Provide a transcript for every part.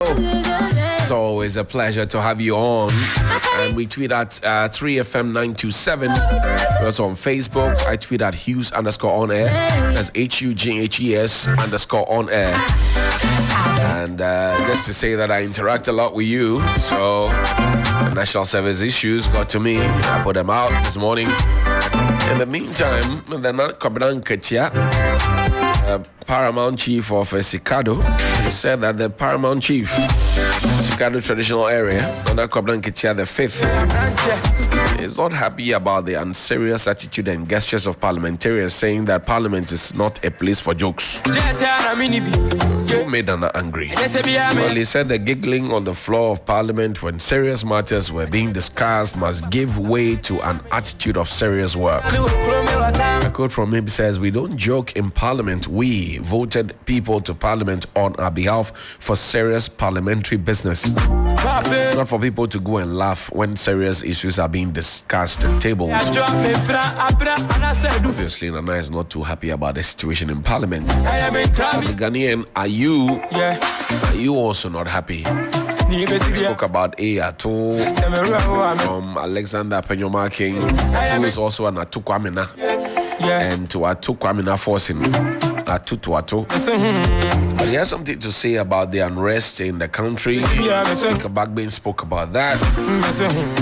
It's always a pleasure to have you on. And we tweet at 3FM927. We're also on Facebook. I tweet at Hughes_on-air. That's HUGHES_on-air. And just to say that I interact a lot with you. So the national service issues got to me. I put them out this morning. In the meantime, the Kobenan Ketia, Paramount Chief of Sikado, said that the Paramount Chief, Sikado Traditional Area, Nana Kobenan Ketia the Fifth, is not happy about the unserious attitude and gestures of parliamentarians, saying that Parliament is not a place for jokes. Who made Nana angry? Well, he said the giggling on the floor of Parliament when serious matters were being discussed must give way to an attitude of serious work. A quote from him says, "We don't joke in Parliament. We voted people to Parliament on our behalf for serious parliamentary business. Not for people to go and laugh when serious issues are being discussed and tabled." Obviously, Nana is not too happy about the situation in Parliament. As a Ghanaian, are you also not happy? We spoke about Ato from Alexander Penyoma King, who is also an Atukwamina, and to Atukwamina forcing Atu. But he has something to say about the unrest in the country. Bagbane spoke about that.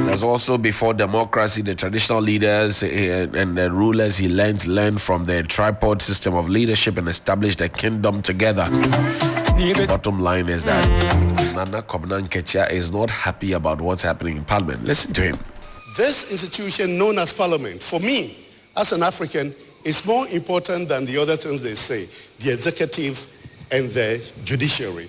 There's also before democracy, the traditional leaders and the rulers he learned from the tripod system of leadership and established a kingdom together. Bottom line is that Nana Kobenan Ketia is not happy about what's happening in Parliament. Listen to him. This institution known as Parliament, for me, as an African, is more important than the other things they say, the executive and the judiciary.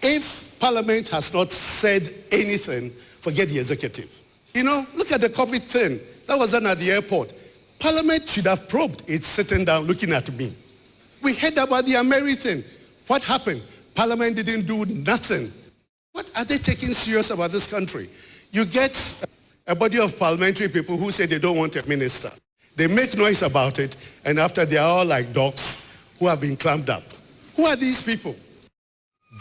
If Parliament has not said anything, forget the executive. Look at the COVID thing. That was done at the airport. Parliament should have probed. It's sitting down looking at me. We heard about the American. What happened? Parliament didn't do nothing. What are they taking serious about this country? You get a body of parliamentary people who say they don't want a minister. They make noise about it, and after they are all like dogs who have been clamped up. Who are these people?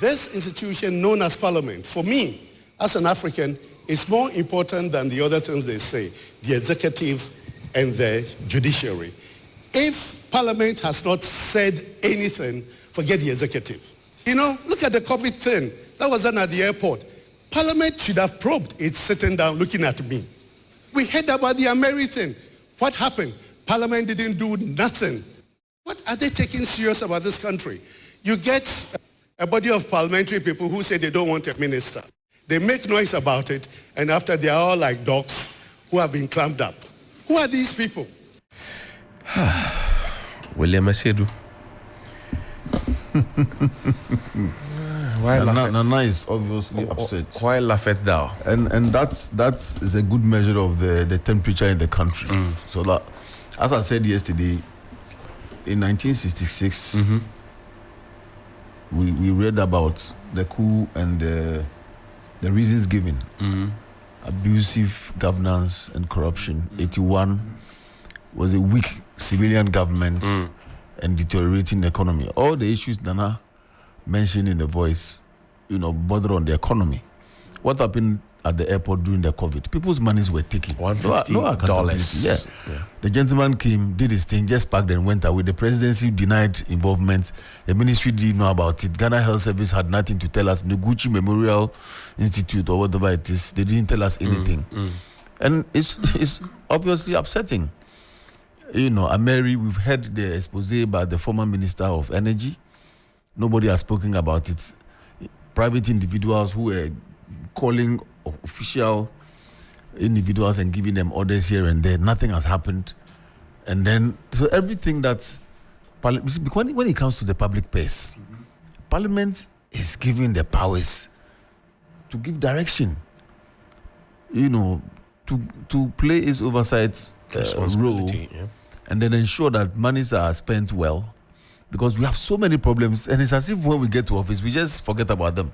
This institution known as Parliament, for me, as an African, is more important than the other things they say, the executive and the judiciary. If Parliament has not said anything, forget the executive. Look at the COVID thing. That was done at the airport. Parliament should have probed. It's sitting down looking at me. We heard about the American. What happened? Parliament didn't do nothing. What are they taking serious about this country? You get a body of parliamentary people who say they don't want a minister. They make noise about it, and after they are all like dogs who have been clamped up. Who are these people? William Asedu. Nana is obviously upset. Why laugh at thou? And that is a good measure of the temperature in the country. So that, as I said yesterday, in 1966, we read about the coup and the reasons given. Abusive governance and corruption. 81 was a weak civilian government and deteriorating economy. All the issues Nana mentioned in the voice, bother on the economy. What happened at the airport during the COVID? People's monies were taken. $150. Yeah. The gentleman came, did his thing, just packed and went away. The presidency denied involvement. The ministry didn't know about it. Ghana Health Service had nothing to tell us. Noguchi Memorial Institute or whatever it is, they didn't tell us anything. And it's obviously upsetting. Ameri, we've heard the expose by the former Minister of Energy. Nobody has spoken about it. Private individuals who were calling official individuals and giving them orders here and there. Nothing has happened. And then, so everything that, when it comes to the public purse, Parliament is given the powers to give direction, to play its oversight role, and then ensure that monies are spent well. Because we have so many problems, and it's as if when we get to office, we just forget about them.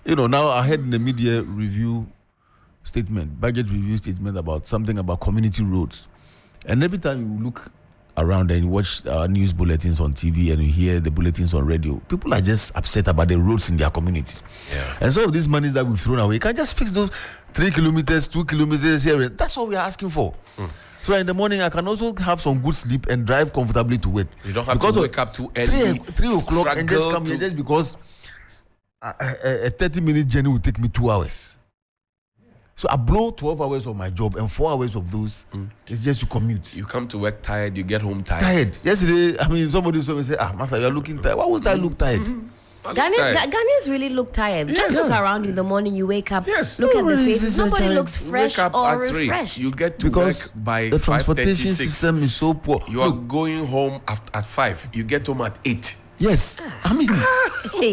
Now I heard in the media review statement, budget review statement about something about community roads. And every time you look around and you watch news bulletins on TV and you hear the bulletins on radio, people are just upset about the roads in their communities. Yeah. And so, of these monies that we've thrown away, you can just fix those 3 kilometers, 2 kilometers here. That's all we are asking for. So in the morning, I can also have some good sleep and drive comfortably to work. You don't have to wake up too early. 3 o'clock and just come here just because a 30-minute journey will take me 2 hours. So I blow 12 hours of my job and 4 hours of those is just to commute. You come to work tired, you get home tired. Yesterday, I mean, somebody saw me say, Master, you're looking tired. Why would I look tired? Ghanaians really look tired. Just look around in the morning, you wake up, look at the faces. Nobody looks fresh or refreshed. You get to because work by the transportation 5:36. system is so poor. You are going home at 5. You get home at 8. Yes, I mean,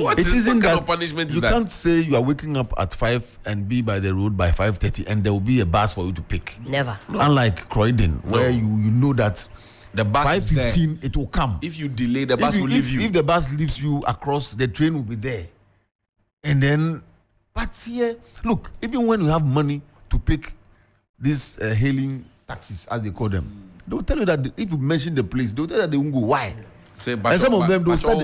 What isn't kind that of punishment is you that? can't say you are waking up at 5 and be by the road by 5:30 and there will be a bus for you to pick. Never. Unlike Croydon, where you know that The bus is there. 5:15 it will come. If you delay, the bus will leave you. If the bus leaves you across, the train will be there. And then, but here, look, even when you have money to pick these hailing taxis, as they call them, they'll tell you that if you mention the place, they'll tell you that they won't go. Why? Say, And some of them, they'll start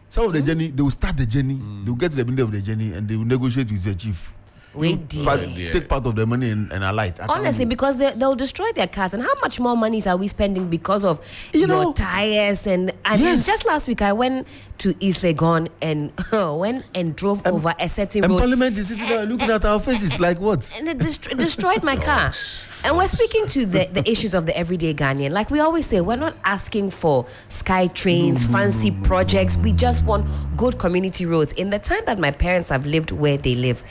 some of the Hmm? journey, they will start the journey, they will get to the middle of the journey, and they will negotiate with the chief. Take part of the money and alight. Honestly, because they'll destroy their cars. And how much more money are we spending because of your tires? And Yes. just last week, I went to East Legon and went and drove over a certain And road. Parliament is sitting there looking at our faces like what? And it destroyed my car. And we're speaking to the issues of the everyday Ghanaian. Like we always say, we're not asking for sky trains, fancy projects. We just want good community roads. In the time that my parents have lived where they live,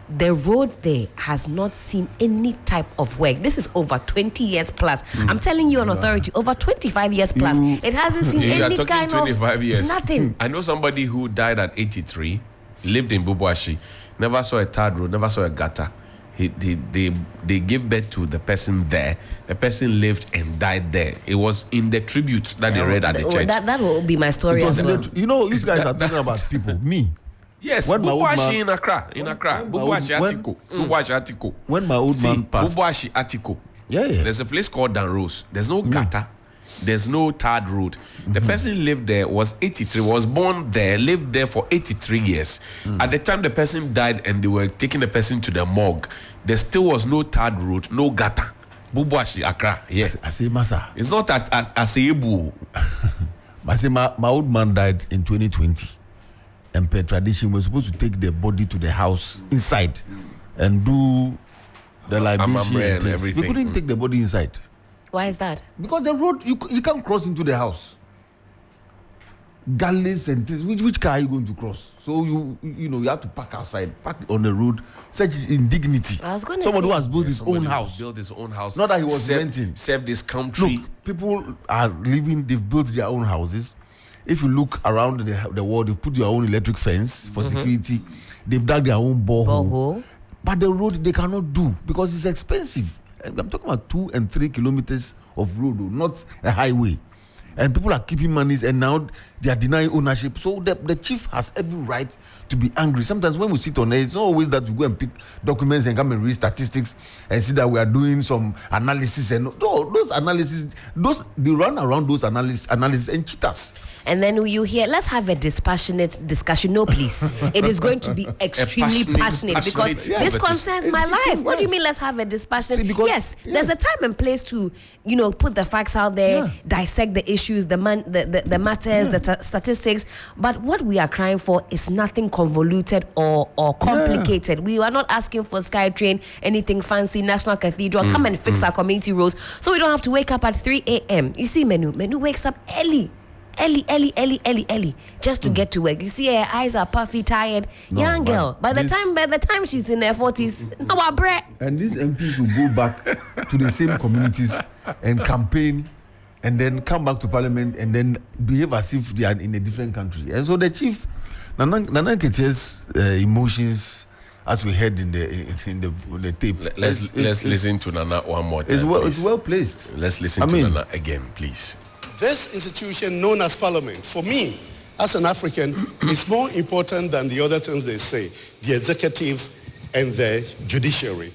the road there has not seen any type of work. This is over 20 years plus. I'm telling you on authority, over 25 years plus. It hasn't seen You are any talking kind 25 of years. nothing. I know somebody who died at 83, lived in Bubuashi, never saw a tarred road, never saw a gutter. They gave birth to the person there. The person lived and died there. It was in the tribute that they read at the church. That will be my story Because as well. you know, you guys are talking about people. Me. Yes, When my old Bubuashi man- in Accra. Bubuashi Atiko. Bubuashi Atiko. When my old man passed, Bubuashi Atiko. Yeah. There's a place called Dan Rose. There's no gutter. There's no tarred road. The person lived there, was 83, was born there, lived there for 83 years. At the time the person died and they were taking the person to the morgue, there still was no tarred road, no gutter. Bubuashi, Accra. Yes. I say, Masa. It's not at Asebu. I say, my old man died in 2020. And per tradition, we're supposed to take the body to the house inside and do the libation Amambre and things. everything. We couldn't take the body inside. Why is that? Because the road, you can't cross into the house. Gullies and things. Which car are you going to cross? So you have to park outside, park on the road. Such is indignity. I was going to Someone say, who has built his own Somebody house. built his own house. Not that he was renting. Served this country. Look, people are living. They've built their own houses. If you look around the world, they've put their own electric fence for security. They've dug their own borehole. But the road they cannot do because it's expensive. And I'm talking about 2 and 3 kilometers of road, not a highway. And people are keeping monies and now they are denying ownership. So the chief has every right to be angry. Sometimes when we sit on there, it's not always that we go and pick documents and come and read statistics and see that we are doing some analysis. And no, those analysis, they run around those analysis and cheat us. And then you hear, let's have a dispassionate discussion. No, please. It is going to be extremely passionate because this concerns my life. What do you mean, let's have a dispassionate? Yes, there's a time and place to, put the facts out there, dissect the issues, the matters, the statistics. But what we are crying for is nothing convoluted or complicated. We are not asking for SkyTrain, anything fancy, National Cathedral. Come and fix our community roads so we don't have to wake up at 3 a.m. You see, Menu wakes up early, just to get to work. You see her eyes are puffy, tired, young girl. By the time she's in her 40s, no our bread. And these MPs will go back to the same communities and campaign and then come back to parliament and then behave as if they are in a different country. And so the chief, Nana Nkeche's emotions, as we heard in the tape. Let's listen to Nana one more time. It's well placed. Let's listen to Nana again, please. This institution known as Parliament, for me, as an African, is more important than the other things they say, the executive and the judiciary.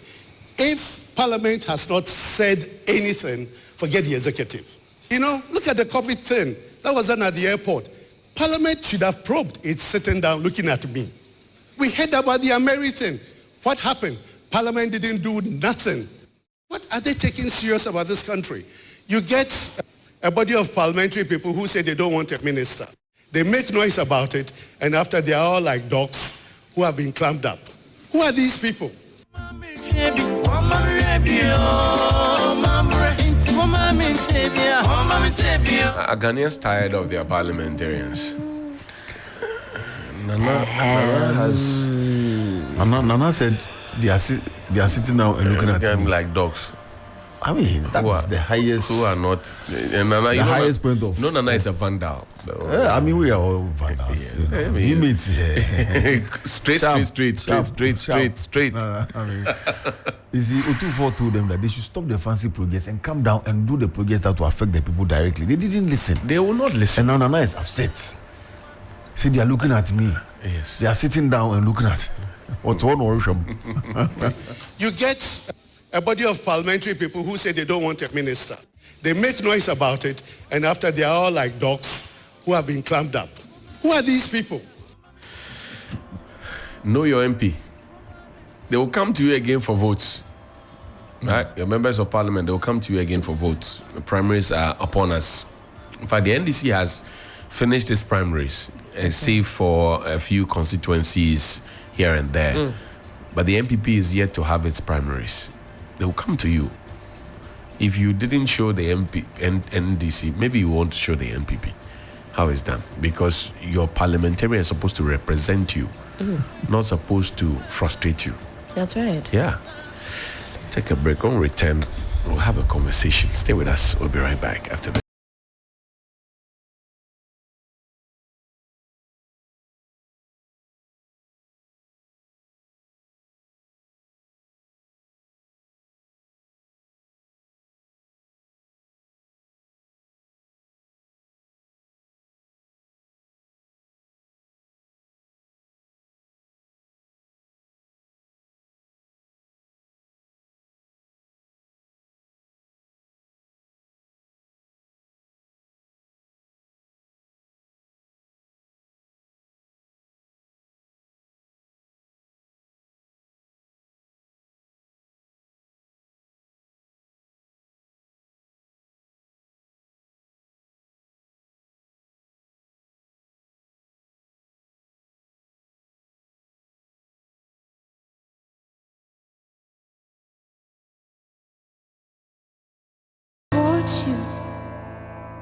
If Parliament has not said anything, forget the executive. You know, look at the COVID thing. That was done at the airport. Parliament should have probed. It's sitting down looking at me. We heard about the American. What happened? Parliament didn't do nothing. What are they taking serious about this country? You get a body of parliamentary people who say they don't want a minister. They make noise about it, and after they are all like dogs who have been clamped up. Who are these people? Are Ghanaians tired of their parliamentarians? Nana said they are sitting now and looking at me like dogs. I mean, that's the highest. Who are not? Nana, the highest point of. No, Nana is a vandal. So I mean, we are all vandals. Yeah, you know. He means straight. I mean, you see, Otufo told them that they should stop the fancy projects and come down and do the projects that will affect the people directly. They didn't listen. They will not listen. And now Nana is upset. See, they are looking at me. Yes. They are sitting down and looking at. What's one worship? You get a body of parliamentary people who say they don't want a minister. They make noise about it, and after they are all like dogs who have been clamped up. Who are these people? Know your MP. They will come to you again for votes. Right? Your members of parliament, they will come to you again for votes. The primaries are upon us. In fact, the NDC has finished its primaries, save for a few constituencies here and there. But the MPP is yet to have its primaries. They will come to you. If you didn't show the NDC, maybe you want to show the NPP how it's done. Because your parliamentarian is supposed to represent you, not supposed to frustrate you. That's right. Yeah. Take a break. On return, we'll have a conversation. Stay with us. We'll be right back after this.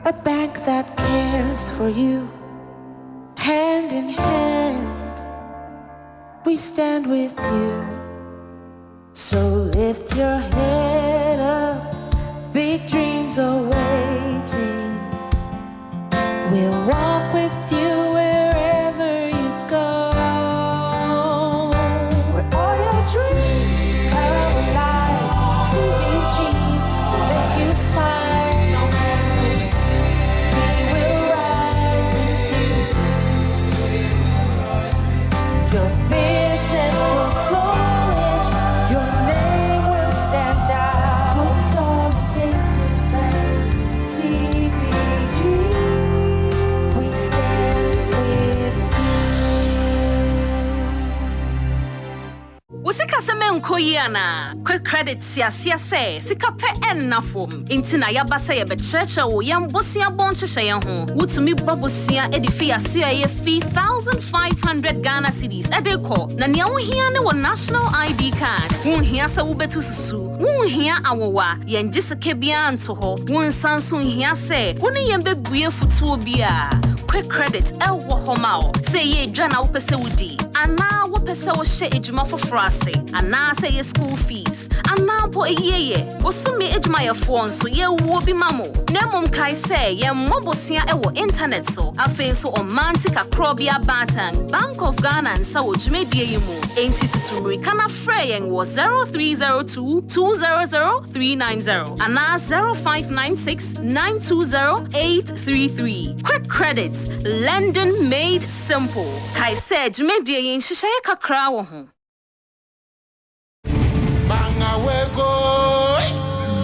A bank that cares for you. Hand in hand, we stand with you. So lift your head up, big dreams are waiting. We'll walk with you wherever you go. Where all your dreams are alive. CBG will make you smile. Your business will flourish, your name will stand out. Hopes of Bank, CBG, we stand with you. Usika seme nkoyiana, quick credit siasia say, sika pe enna fom. Intina yabasa ye becheche wo yambosia boncheshe ye ho. Wutumi babosia edifi asua ye fee 1,500 Ghana cedis edeko. Na nia wohia ne wo national ID card. Wohia sa wubetu susu. Wohia awowa yenjise kebia nto ho. Wonsanso hia se, woni yembe bue futuo bia. Quick credit wo homao. Say ye dwa na wopese wudi. Ana wopese wo hye ejuma frase. Ana say ye school fees. Ana po eyeye. Osumi ejuma ye fo so ye wo bi mamo. Nemom kai say ye mobosia wo internet so. Afen so omanti kakrobia batan. Bank of Ghana nsa wo dwumedie yimu. Enti tutumri kana freyen wo 0302 200 390. Ana 0596 920 833. Quick credits, lending made simple. Kai say dwumedie yin hyehyɛ kakra wo ho.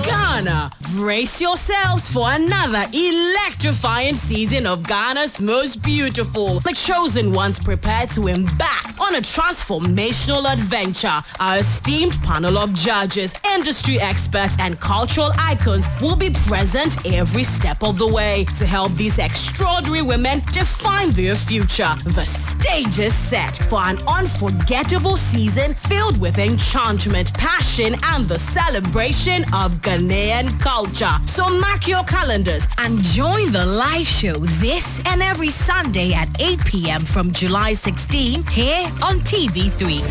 Ghana Brace yourselves for another electrifying season of Ghana's most beautiful. The chosen ones prepare to embark on a transformational adventure. Our esteemed panel of judges, industry experts, and cultural icons will be present every step of the way to help these extraordinary women define their future. The stage is set for an unforgettable season filled with enchantment, passion, and the celebration of Ghanaian culture. So mark your calendars and join the live show this and every Sunday at 8 p.m. from July 16 here on TV3.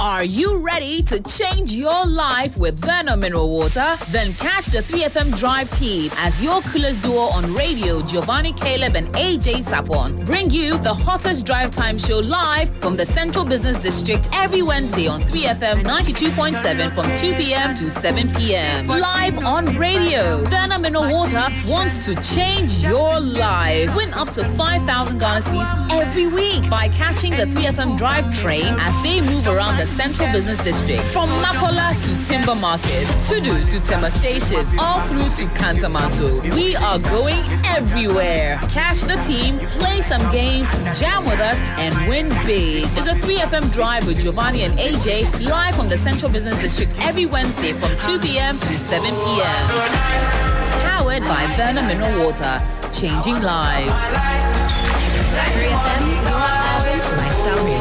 Are you ready to change your life with Verna Mineral Water? Then catch the 3FM Drive team as your coolest duo on radio, Giovanni Caleb and AJ Sapon, bring you the hottest drive time show live from the Central Business District every Wednesday on 3FM 92.7 from 2 p.m. to 7 p.m. Live on radio. Verna Mineral Water wants to change your life. Win up to 5,000 Ghana cedis every week by catching the 3FM Drive train as they move around the Central Business District, from Makola to Timber Market, Tudu to Tema Station, all through to Kantamanto. We are going everywhere. Catch the team, play some games, jam with us, and win big. It's a 3FM Drive with Giovanni and AJ live from the Central Business District every Wednesday from 2 p.m. to 7 p.m. Powered by Verna Mineral Water, changing lives. 3FM, your lifestyle radio.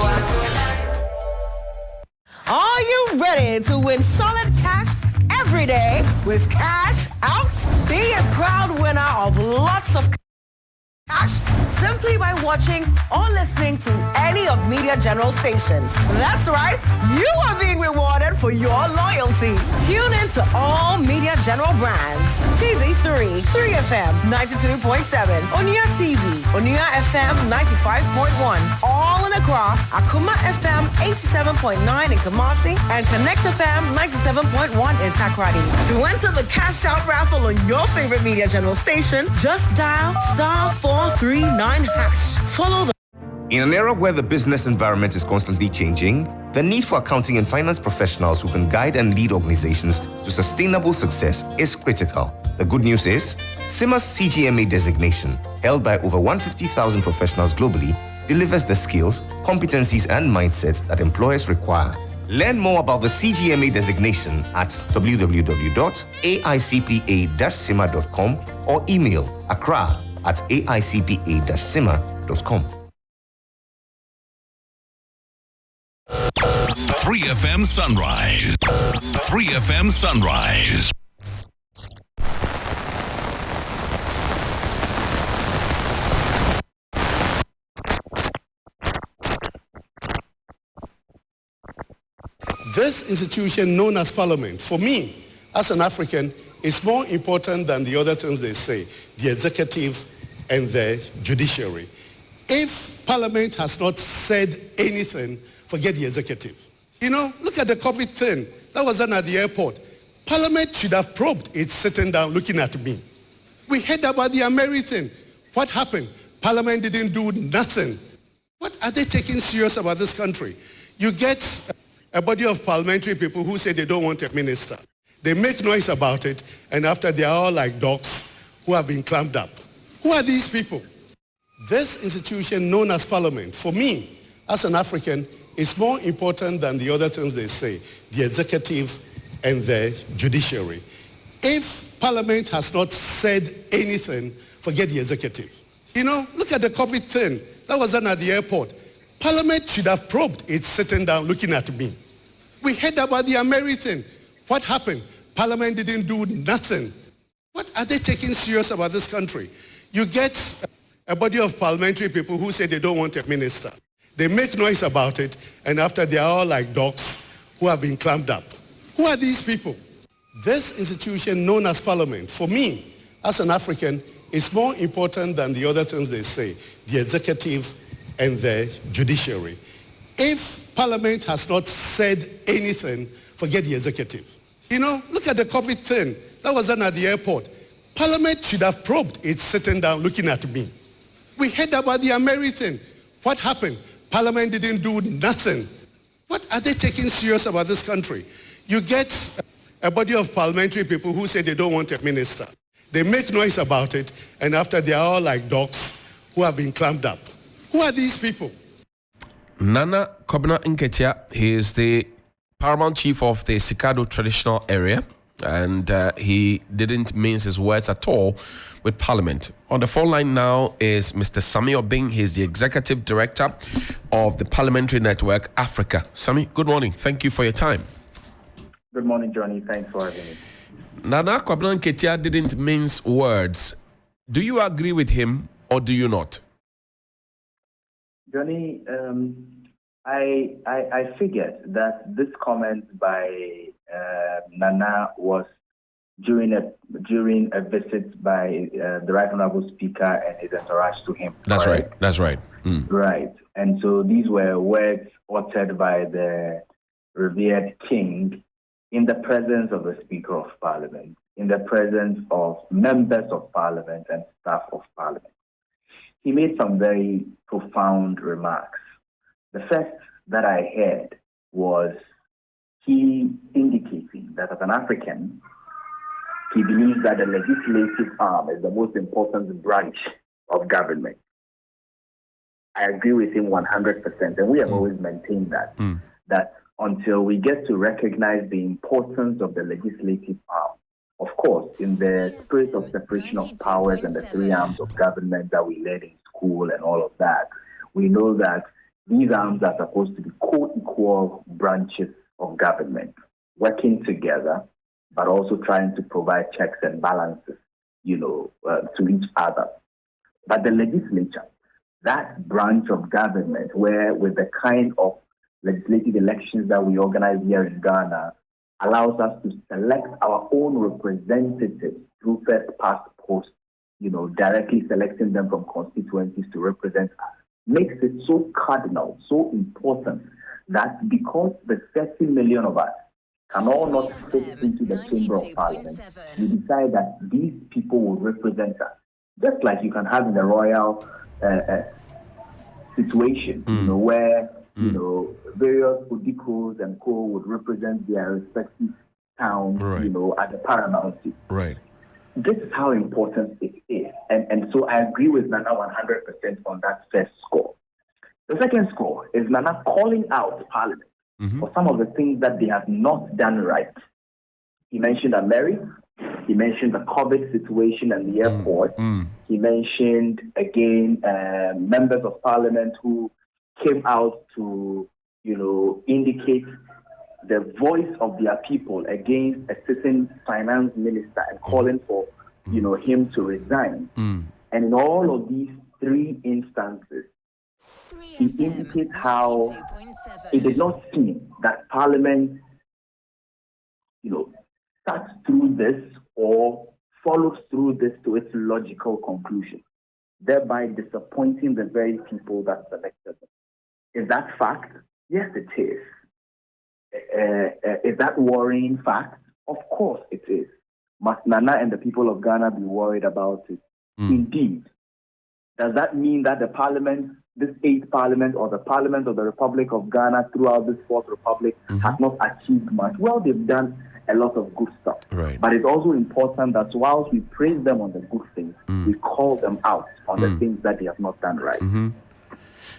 Are you ready to win solid cash every day with Cash Out? Be a proud winner of lots of cash simply by watching or listening to any of Media General stations. That's right, you are being rewarded for your loyalty. Tune in to all Media General brands. TV3, 3FM 92.7, Onia TV, Onia FM 95.1, all in Accra, Akuma FM 87.9 in Kumasi, and Connect FM 97.1 in Takrady. To enter the Cash Out raffle on your favorite Media General station, just dial *439#. Follow the. In an era where the business environment is constantly changing, the need for accounting and finance professionals who can guide and lead organizations to sustainable success is critical. The good news is, CIMA's CGMA designation, held by over 150,000 professionals globally, delivers the skills, competencies, and mindsets that employers require. Learn more about the CGMA designation at www.aicpa-cima.com or email accra@aicpa-cima.com. 3FM Sunrise. 3FM Sunrise. This institution known as Parliament, for me, as an African, is more important than the other things they say, the executive and the judiciary. If Parliament has not said anything, forget the executive. You know, look at the COVID thing. That was done at the airport. Parliament should have probed. It's sitting down looking at me. We heard about the American. What happened? Parliament didn't do nothing. What are they taking serious about this country? You get a body of parliamentary people who say they don't want a minister. They make noise about it, and after they are all like dogs who have been clamped up. Who are these people? This institution known as Parliament, for me, as an African, is more important than the other things they say, the executive and the judiciary. If Parliament has not said anything, forget the executive. You know, look at the COVID thing. That was done at the airport. Parliament should have probed. It's sitting down looking at me. We heard about the American. What happened? Parliament didn't do nothing. What are they taking serious about this country? You get a body of parliamentary people who say they don't want a minister. They make noise about it, and after they are all like dogs who have been clamped up. Who are these people? This institution known as Parliament, for me, as an African, is more important than the other things they say, the executive and the judiciary. If Parliament has not said anything, forget the executive. You know, look at the COVID thing. That was done at the airport. Parliament should have probed. It's sitting down looking at me. We heard about the American. What happened? Parliament didn't do nothing. What are they taking serious about this country? You get a body of parliamentary people who say they don't want a minister. They make noise about it, and after they are all like dogs who have been clamped up. Who are these people? Nana Kobina Nketia, he is the paramount chief of the Sikado traditional area, and he didn't mince his words at all with Parliament. On the phone line now is Mr. Sami Obing. He's the executive director of the Parliamentary Network Africa. Sami, good morning. Thank you for your time. Good morning, Johnny. Thanks for having me. Nana Kobina Nketia didn't mince words. Do you agree with him or do you not? Johnny, I figured that this comment by Nana was during a visit by the Right Honorable Speaker and his entourage to him. That's correct? Right. That's right. Right. And so these were words uttered by the revered king in the presence of the Speaker of Parliament, in the presence of members of Parliament and staff of Parliament. He made some very profound remarks. The first that I heard was he indicating that as an African, he believes that the legislative arm is the most important branch of government. I agree with him 100%, and we have always maintained that until we get to recognize the importance of the legislative arm, of course, in the spirit of separation of powers and the three arms of government that we learned in school and all of that, we know that these arms are supposed to be co-equal branches of government, working together, but also trying to provide checks and balances, to each other. But the legislature, that branch of government, where with the kind of legislative elections that we organize here in Ghana, allows us to select our own representatives through first past post, directly selecting them from constituencies to represent us, makes it so cardinal, so important, that because the 30 million of us can all not fit into the chamber of parliament, we decide that these people will represent us. Just like you can have in the royal situation, where various Odikos and co would represent their respective towns, at the paramountcy. Right. This is how important it is. And so I agree with Nana 100% on that first score. The second score is Nana calling out Parliament for some of the things that they have not done right. He mentioned Mary. He mentioned the COVID situation and the airport. He mentioned, again, members of Parliament who came out to, indicate the voice of their people against a certain finance minister and calling for, him to resign. And in all of these three instances, he indicates how it did not seem that Parliament, sat through this or follows through this to its logical conclusion, thereby disappointing the very people that selected them. Is that fact? Yes, it is. Is that worrying fact? Of course it is. Must Nana and the people of Ghana be worried about it? Indeed. Does that mean that the Parliament, this 8th Parliament or the Parliament of the Republic of Ghana throughout this 4th Republic has not achieved much? Well, they've done a lot of good stuff. Right. But it's also important that whilst we praise them on the good things, we call them out on the things that they have not done right.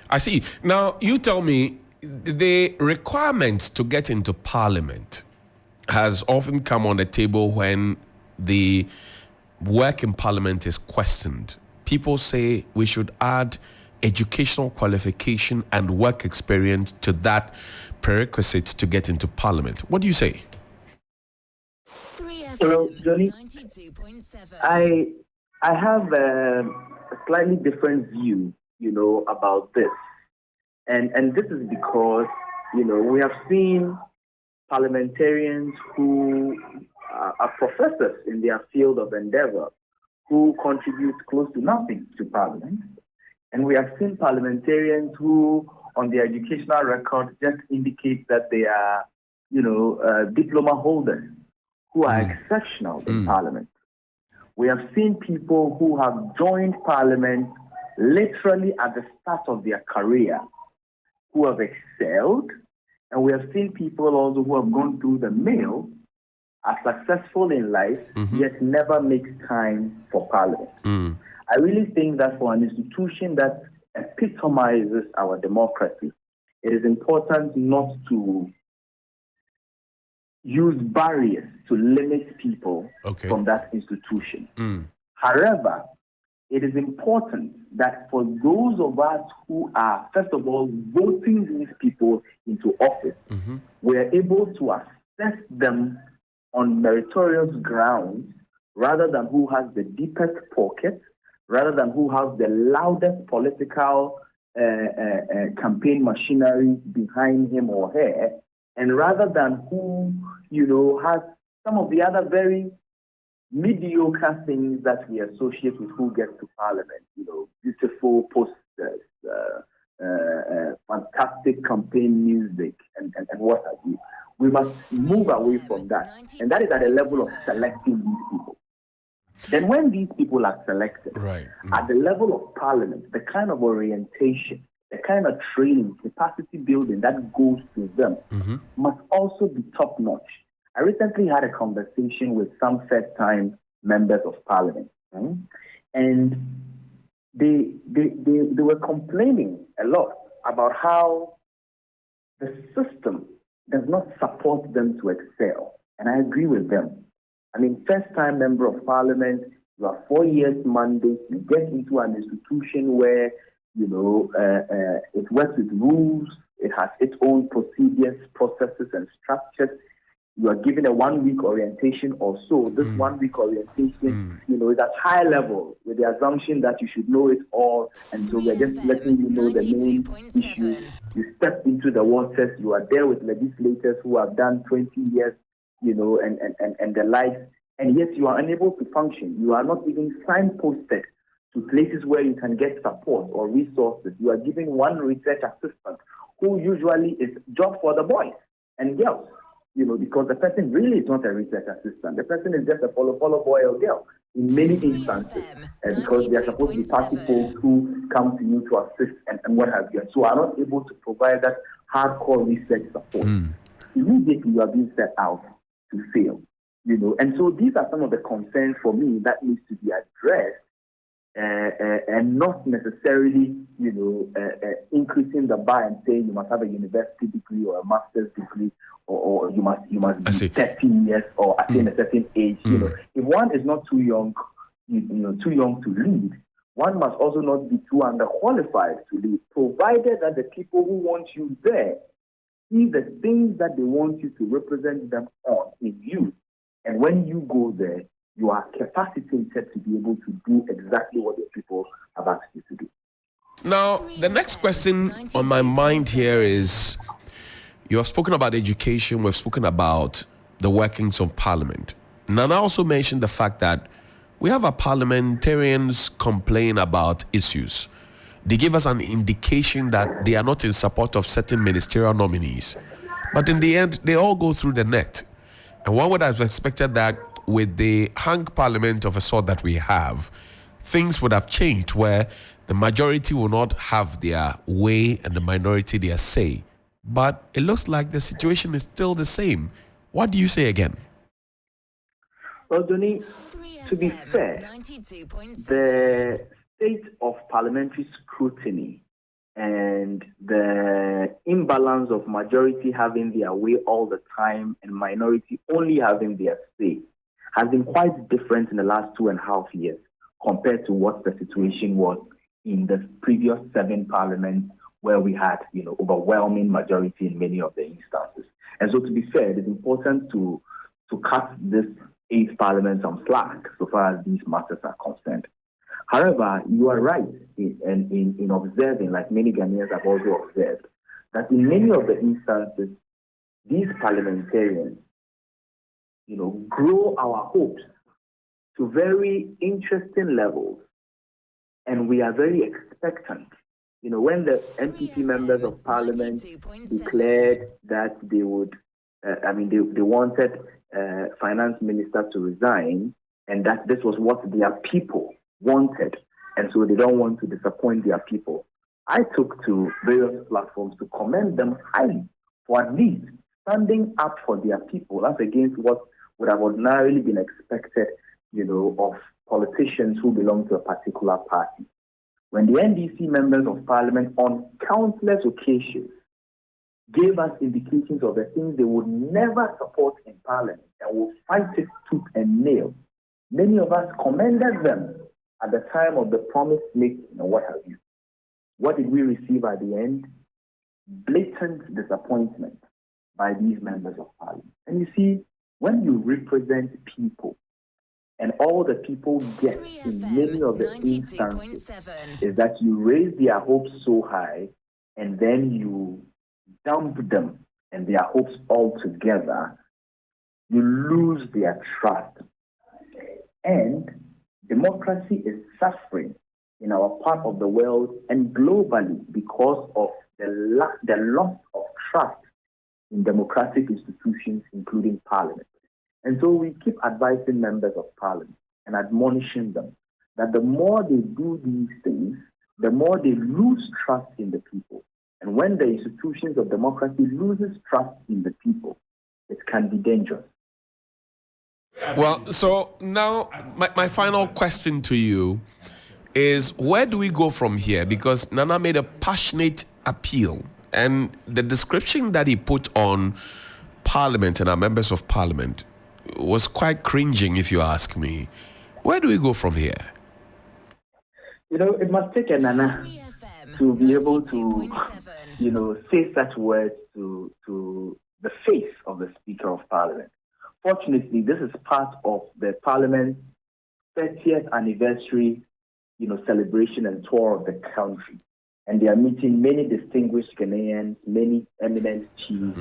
I see. Now, you tell me, the requirement to get into Parliament has often come on the table when the work in Parliament is questioned. People say we should add educational qualification and work experience to that prerequisite to get into Parliament. What do you say? Well, Johnny, I have a slightly different view, about this. And this is because, we have seen parliamentarians who are professors in their field of endeavor who contribute close to nothing to Parliament. And we have seen parliamentarians who, on their educational record, just indicate that they are, diploma holders who are exceptional in Parliament. We have seen people who have joined Parliament literally at the start of their career, who have excelled And we have seen people also who have gone through the mill, are successful in life, yet never make time for Parliament. I really think that for an institution that epitomizes our democracy, it is important not to use barriers to limit people from that institution. However, it is important that for those of us who are, first of all, voting these people into office, we are able to assess them on meritorious grounds rather than who has the deepest pocket, rather than who has the loudest political campaign machinery behind him or her, and rather than who, has some of the other very mediocre things that we associate with who gets to Parliament, beautiful posters, fantastic campaign music, and what have you. We must move away from that. And that is at a level of selecting these people. Then when these people are selected, at the level of Parliament, the kind of orientation, the kind of training, capacity building that goes to them must also be top-notch. I recently had a conversation with some first-time members of Parliament, and they were complaining a lot about how the system does not support them to excel. And I agree with them. I mean, first-time member of Parliament, you have 4 years mandate, you get into an institution where, it works with rules, it has its own procedures, processes, and structures. You are given a 1 week orientation or so. This 1 week orientation, is at high level with the assumption that you should know it all. And so we're just letting you know the main issues. You step into the waters. You are there with legislators who have done 20 years, and the like. And yet you are unable to function. You are not even signposted to places where you can get support or resources. You are given one research assistant who usually is job for the boys and girls. Because the person really is not a research assistant. The person is just a follow boy or girl in many instances, because they are supposed to be party folks who come to you to assist and what have you. And so are not able to provide that hardcore research support. Immediately you are being set out to fail. And so these are some of the concerns for me that needs to be addressed, and not necessarily, increasing the bar and saying you must have a university degree or a master's degree, or you must be 13 years or attain a certain age. If one is not too young, too young to lead, one must also not be too underqualified to lead, provided that the people who want you there see the things that they want you to represent them on in you. And when you go there, you are capacitated to be able to do exactly what the people have asked you to do. Now, the next question on my mind here is, you have spoken about education, we've spoken about the workings of Parliament. Nana also mentioned the fact that we have our parliamentarians complain about issues. They give us an indication that they are not in support of certain ministerial nominees. But in the end, they all go through the net. And one would have expected that with the hung parliament of a sort that we have, things would have changed where the majority will not have their way and the minority their say. But it looks like the situation is still the same. What do you say again? Well, Donny, to be fair, the state of parliamentary scrutiny and the imbalance of majority having their way all the time and minority only having their say has been quite different in the last 2.5 years compared to what the situation was in the previous 7 parliaments, where we had, overwhelming majority in many of the instances. And so, to be fair, it is important to cut this 8th parliament some slack so far as these matters are concerned. However, you are right in observing, like many Ghanaians have also observed, that in many of the instances, these parliamentarians, grow our hopes to very interesting levels, and we are very expectant. When the MPP members of Parliament declared that they would, they wanted Finance Minister to resign, and that this was what their people wanted, and so they don't want to disappoint their people. I took to various platforms to commend them highly for at least standing up for their people as against what would have ordinarily been expected, of politicians who belong to a particular party. When the NDC members of parliament on countless occasions gave us indications of the things they would never support in parliament and would fight it tooth and nail, many of us commended them at the time of the promise making and what have you. What did we receive at the end? Blatant disappointment by these members of parliament. And you see, when you represent people, and all the people get in many of the instances is that you raise their hopes so high and then you dump them and their hopes altogether, you lose their trust. And democracy is suffering in our part of the world and globally because of the loss of trust in democratic institutions, including parliament. And so we keep advising members of parliament and admonishing them that the more they do these things, the more they lose trust in the people. And when the institutions of democracy loses trust in the people, it can be dangerous. Well, so now my final question to you is, where do we go from here? Because Nana made a passionate appeal, and the description that he put on Parliament and our members of Parliament was quite cringing, if you ask me. Where do we go from here? It must take a Nana to be able to, say such words to the face of the Speaker of Parliament. Fortunately, this is part of the Parliament's 30th anniversary, celebration and tour of the country. And they are meeting many distinguished Ghanaians, many eminent chiefs,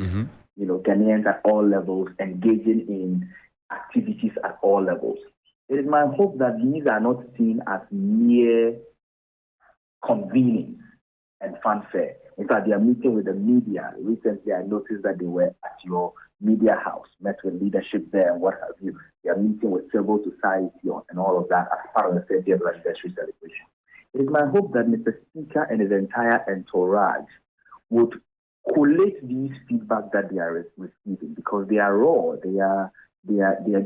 Ghanaians at all levels, engaging in activities at all levels. It is my hope that these are not seen as mere convenings and fanfare. In fact, they are meeting with the media. Recently, I noticed that they were at your media house, met with leadership there and what have you. They are meeting with civil society and all of that as part of the 30th anniversary celebration. It is my hope that Mr. Speaker and his entire entourage would collate these feedback that they are receiving, because they are raw, they are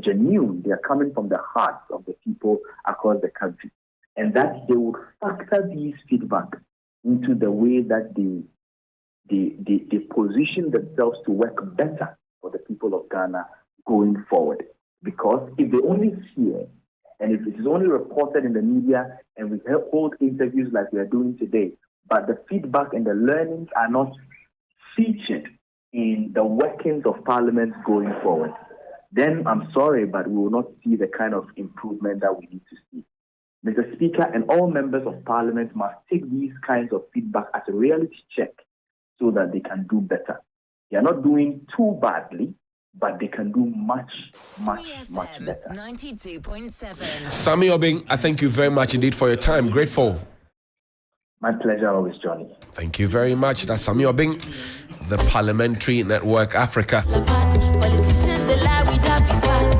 genuine, they are coming from the hearts of the people across the country, and that they would factor these feedback into the way that they position themselves to work better for the people of Ghana going forward. Because if they only hear, and if it is only reported in the media and we hold interviews like we are doing today, but the feedback and the learnings are not featured in the workings of Parliament going forward, then I'm sorry, but we will not see the kind of improvement that we need to see. Mr. Speaker and all members of Parliament must take these kinds of feedback as a reality check so that they can do better. They are not doing too badly, but they can do much better. 92.7. Sammy Obing, I thank you very much indeed for your time. Grateful. My pleasure always, Johnny. Thank you very much. That's Sammy Obing, the Parliamentary Network Africa. Politicians, they lie without be fat.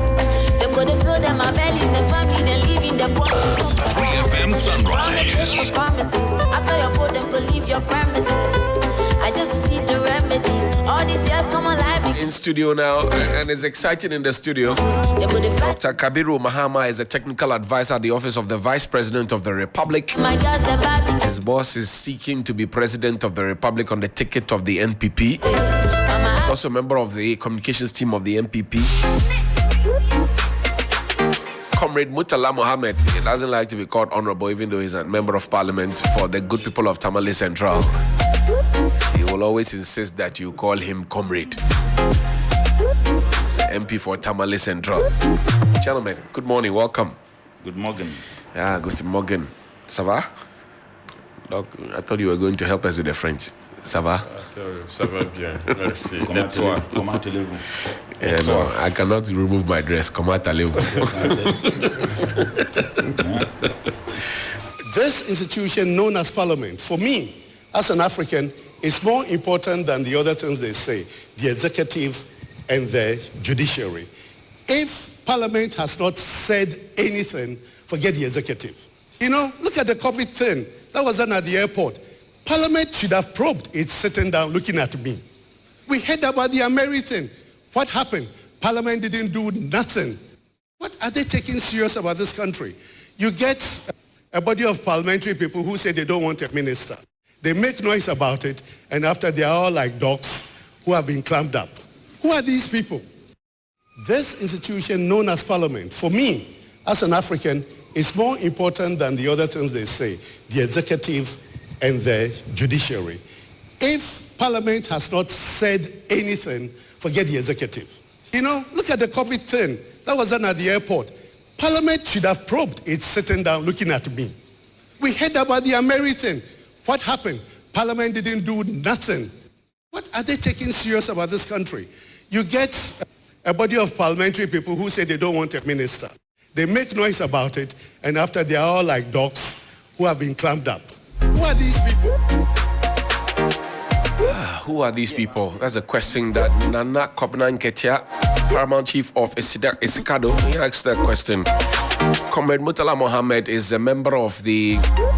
Them go to fill them my bellies, their family, they live in the 3FM Sunrise. After your vote, them go leave your premises. I just see the remedies. All these years come alive. In studio now, and it's exciting in the studio. Dr. Kabiru Mahama is a technical advisor at the Office of the Vice President of the Republic. His boss is seeking to be President of the Republic on the ticket of the NPP. He's also a member of the communications team of the NPP. Comrade Murtala Mohammed, he doesn't like to be called honorable, even though he's a member of parliament for the good people of Tamale Central. He will always insist that you call him comrade. He's an MP for Tamale Central. Gentlemen, good morning, welcome. Good morning. Yeah, good morning. Ça va? Doc, I thought you were going to help us with the French. Ça va? Ça va bien, merci. Comment allez-vous? No, I cannot remove my dress. Comment allez-vous? This institution known as Parliament, for me, as an African, is more important than the other things they say, the executive and the judiciary. If Parliament has not said anything, forget the executive. Look at the COVID thing. That was done at the airport. Parliament should have probed. It's sitting down looking at me. We heard about the American. What happened? Parliament didn't do nothing. What are they taking serious about this country? You get a body of parliamentary people who say they don't want a minister. They make noise about it, and after they are all like dogs who have been clamped up. Who are these people? This institution known as Parliament, for me, as an African, is more important than the other things they say, the executive and the judiciary. If Parliament has not said anything, forget the executive. You know, look at the COVID thing. That was done at the airport. Parliament should have probed. It's sitting down looking at me. We heard about the American. What happened? Parliament didn't do nothing. What are they taking serious about this country? You get a body of parliamentary people who say they don't want a minister. They make noise about it, and after they are all like dogs who have been clamped up. Who are these people? Who are these people? That's a question that Nana Kobna Nketia, Paramount Chief of Isikado, he asked that question. Comrade Murtala Mohammed is a member of the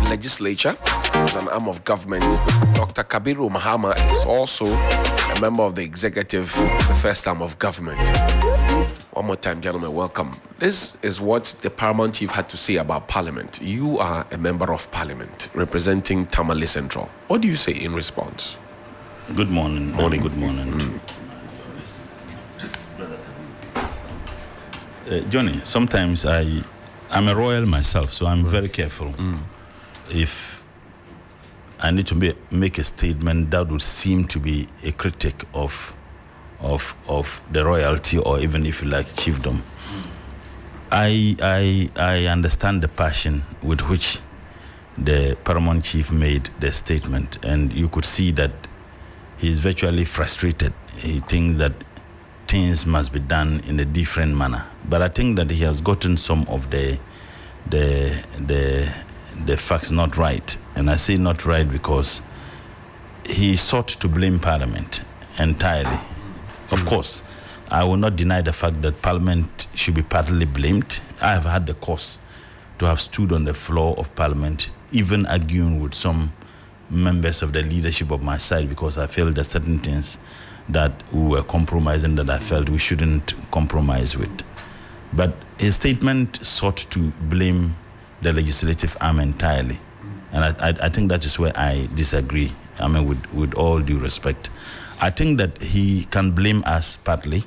legislature, is an arm of government. Dr. Kabiru Mahama is also a member of the executive, the first arm of government. One more time, gentlemen, welcome. This is what the Paramount Chief had to say about Parliament. You are a member of Parliament representing Tamale Central. What do you say in response? Good morning. Good morning. Johnny, sometimes I'm a royal myself, so I'm very careful. If I need to make a statement that would seem to be a critic of the royalty, or even if you like chiefdom, I understand the passion with which the Paramount Chief made the statement, and you could see that he's virtually frustrated. He thinks that things must be done in a different manner. But I think that he has gotten some of the facts not right. And I say not right because he sought to blame Parliament entirely. Of course, I will not deny the fact that Parliament should be partly blamed. I have had the cause to have stood on the floor of Parliament, even arguing with some members of the leadership of my side, because I felt that certain things that we were compromising that I felt we shouldn't compromise with. But his statement sought to blame the legislative arm entirely. And I think that is where I disagree. I mean, with all due respect. I think that he can blame us partly,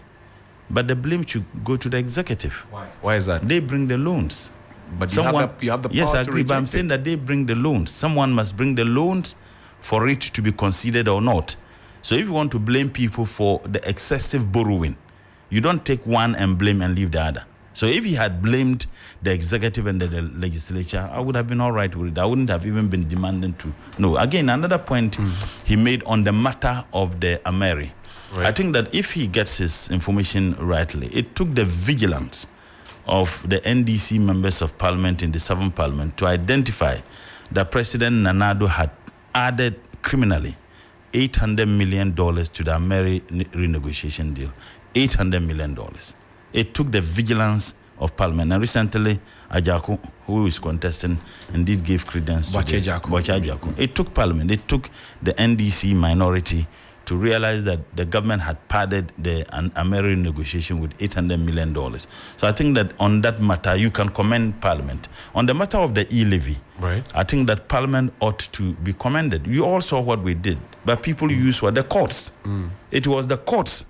but the blame should go to the executive. Why is that? They bring the loans. But you have the power yes, I to agree, but I'm reject saying that they bring the loans. Someone must bring the loans for it to be considered or not. So if you want to blame people for the excessive borrowing, you don't take one and blame and leave the other. So if he had blamed the executive and the legislature, I would have been all right with it. I wouldn't have even been demanding to. No, again, another point he made on the matter of the Ameri. Right. I think that if he gets his information rightly, it took the vigilance of the NDC members of Parliament in the 7th Parliament to identify that President Nana Addo had added criminally $800 million to the Ameri renegotiation deal. $800 million. It took the vigilance of Parliament. And recently, Ajaku, who is contesting, indeed gave credence to this. Ajaku. It took Parliament. It took the NDC minority to realize that the government had padded the Ameri negotiation with $800 million. So I think that on that matter, you can commend Parliament. On the matter of the e-levy, right, I think that Parliament ought to be commended. You all saw what we did, but people used were the courts. It was the courts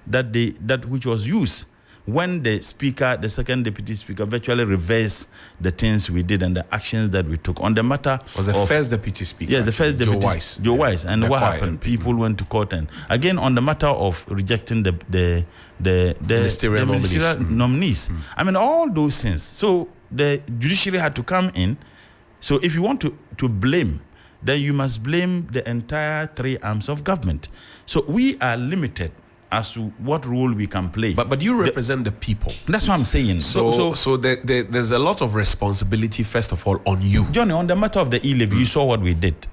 that which was used when the speaker, the second deputy speaker, virtually reversed the things we did and the actions that we took on the matter. Was the first deputy speaker? Yeah, the first deputy. Joe Wise. And the what happened? People went to court, and again on the matter of rejecting the ministerial nominees. I mean, all those things. So the judiciary had to come in. So if you want to blame, then you must blame the entire three arms of government. So we are limited as to what role we can play. But you represent the people. That's what I'm saying. So there's a lot of responsibility, first of all, on you. Johnny, on the matter of the e-levy, you saw what we did.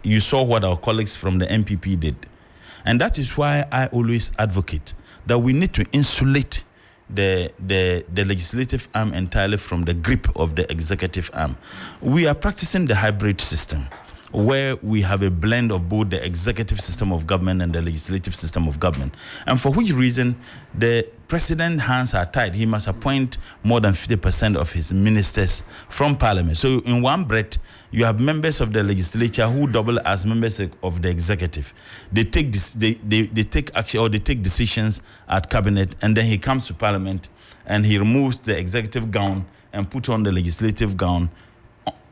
You saw what our colleagues from the MPP did. And that is why I always advocate that we need to insulate the legislative arm entirely from the grip of the executive arm. We are practicing the hybrid system. where we have a blend of both the executive system of government and the legislative system of government. And for which reason the president's hands are tied. He must appoint more than 50% of his ministers from parliament. So in one breath, you have members of the legislature who double as members of the executive. They take they take action, or they take decisions at cabinet, and then he comes to parliament and he removes the executive gown and put on the legislative gown.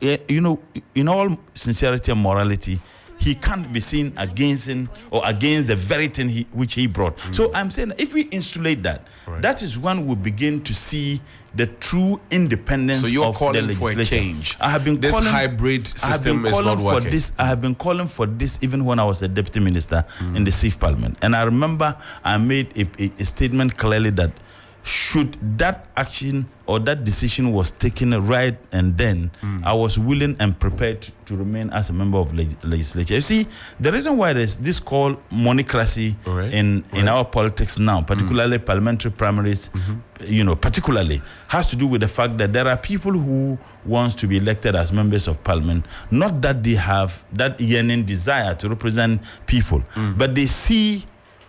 You know, in all sincerity and morality, he can't be seen against the very thing which he brought. So I'm saying that if we insulate that, that is when we begin to see the true independence of the legislature. So you're calling for a change. I have been this calling, hybrid system is not working. I have been calling for this even when I was a deputy minister in the Sixth Parliament. And I remember I made a statement clearly that should that action or that decision was taken right and then, I was willing and prepared to remain as a member of legislature. You see, the reason why there's this called monocracy in our politics now, particularly parliamentary primaries, particularly, has to do with the fact that there are people who wants to be elected as members of parliament, not that they have that yearning desire to represent people, but they see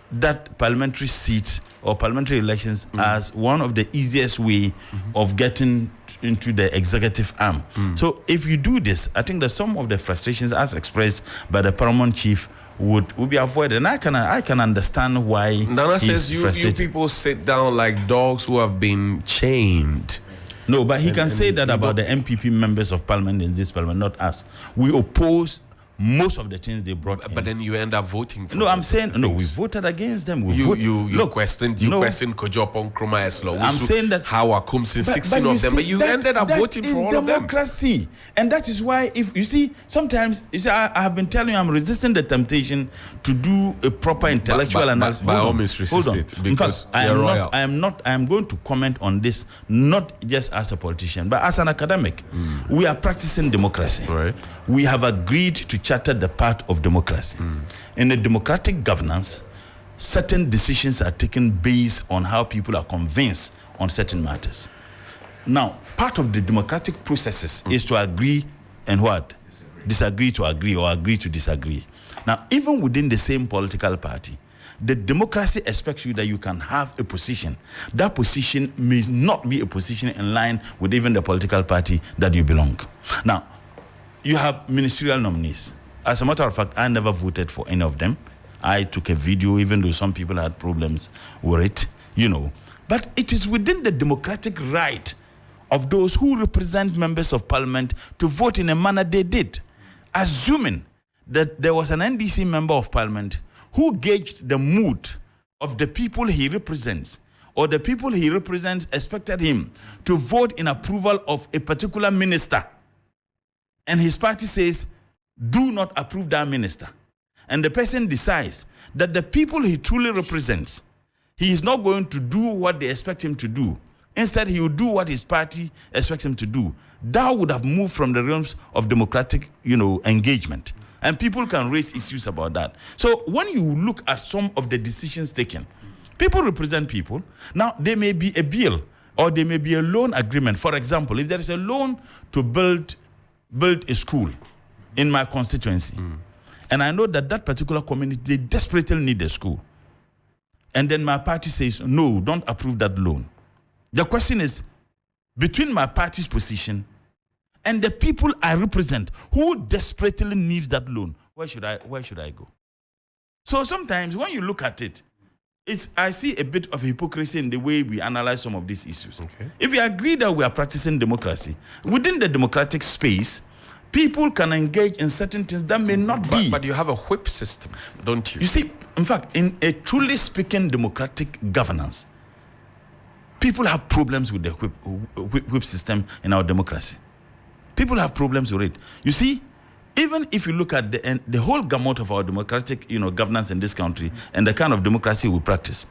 that parliamentary seats or parliamentary elections as one of the easiest way of getting into the executive arm. So if you do this, I think that some of the frustrations as expressed by the paramount chief would be avoided. And I can understand why Nana says you people sit down like dogs who have been chained. No, but he can say that about the MPP members of parliament in this parliament, not us. We oppose most of the things they brought in. But then you end up voting for them. No, I'm saying, no, we voted against them. You questioned Kojopon Kroma Eslo. I'm saying that how are 16 of them, but you ended up voting for all of them. That is democracy. And that is why, if you see, sometimes, I have been telling you, I'm resisting the temptation to do a proper intellectual analysis. By all means, resist it. Because in fact, I am going to comment on this, not just as a politician, but as an academic. We are practicing democracy. Right. We have agreed to charter the path of democracy. In a democratic governance, certain decisions are taken based on how people are convinced on certain matters. Now, part of the democratic processes is to agree and what? Disagree to agree, or agree to disagree. Now, even within the same political party, the democracy expects you that you can have a position. That position may not be a position in line with even the political party that you belong. Now, you have ministerial nominees. As a matter of fact, I never voted for any of them. I took a video, even though some people had problems with it, But it is within the democratic right of those who represent members of parliament to vote in a manner they did, assuming that there was an NDC member of parliament who gauged the mood of the people he represents, or the people he represents expected him to vote in approval of a particular minister. And his party says, do not approve that minister. And the person decides that the people he truly represents, he is not going to do what they expect him to do. Instead, he will do what his party expects him to do. That would have moved from the realms of democratic, engagement. And people can raise issues about that. So when you look at some of the decisions taken, people represent people. Now, there may be a bill or there may be a loan agreement. For example, if there is a loan to build a school in my constituency, and I know that particular community, they desperately need a school, and then my party says, no, don't approve that loan. The question is, between my party's position and the people I represent who desperately need that loan, where should I go? So sometimes when you look at it, I see a bit of hypocrisy in the way we analyze some of these issues. Okay. If we agree that we are practicing democracy, within the democratic space, people can engage in certain things that may not be. But you have a whip system, don't you? You see, in fact, in a truly speaking democratic governance, people have problems with the whip system in our democracy. People have problems with it. You see, even if you look at the whole gamut of our democratic, governance in this country and the kind of democracy we practice,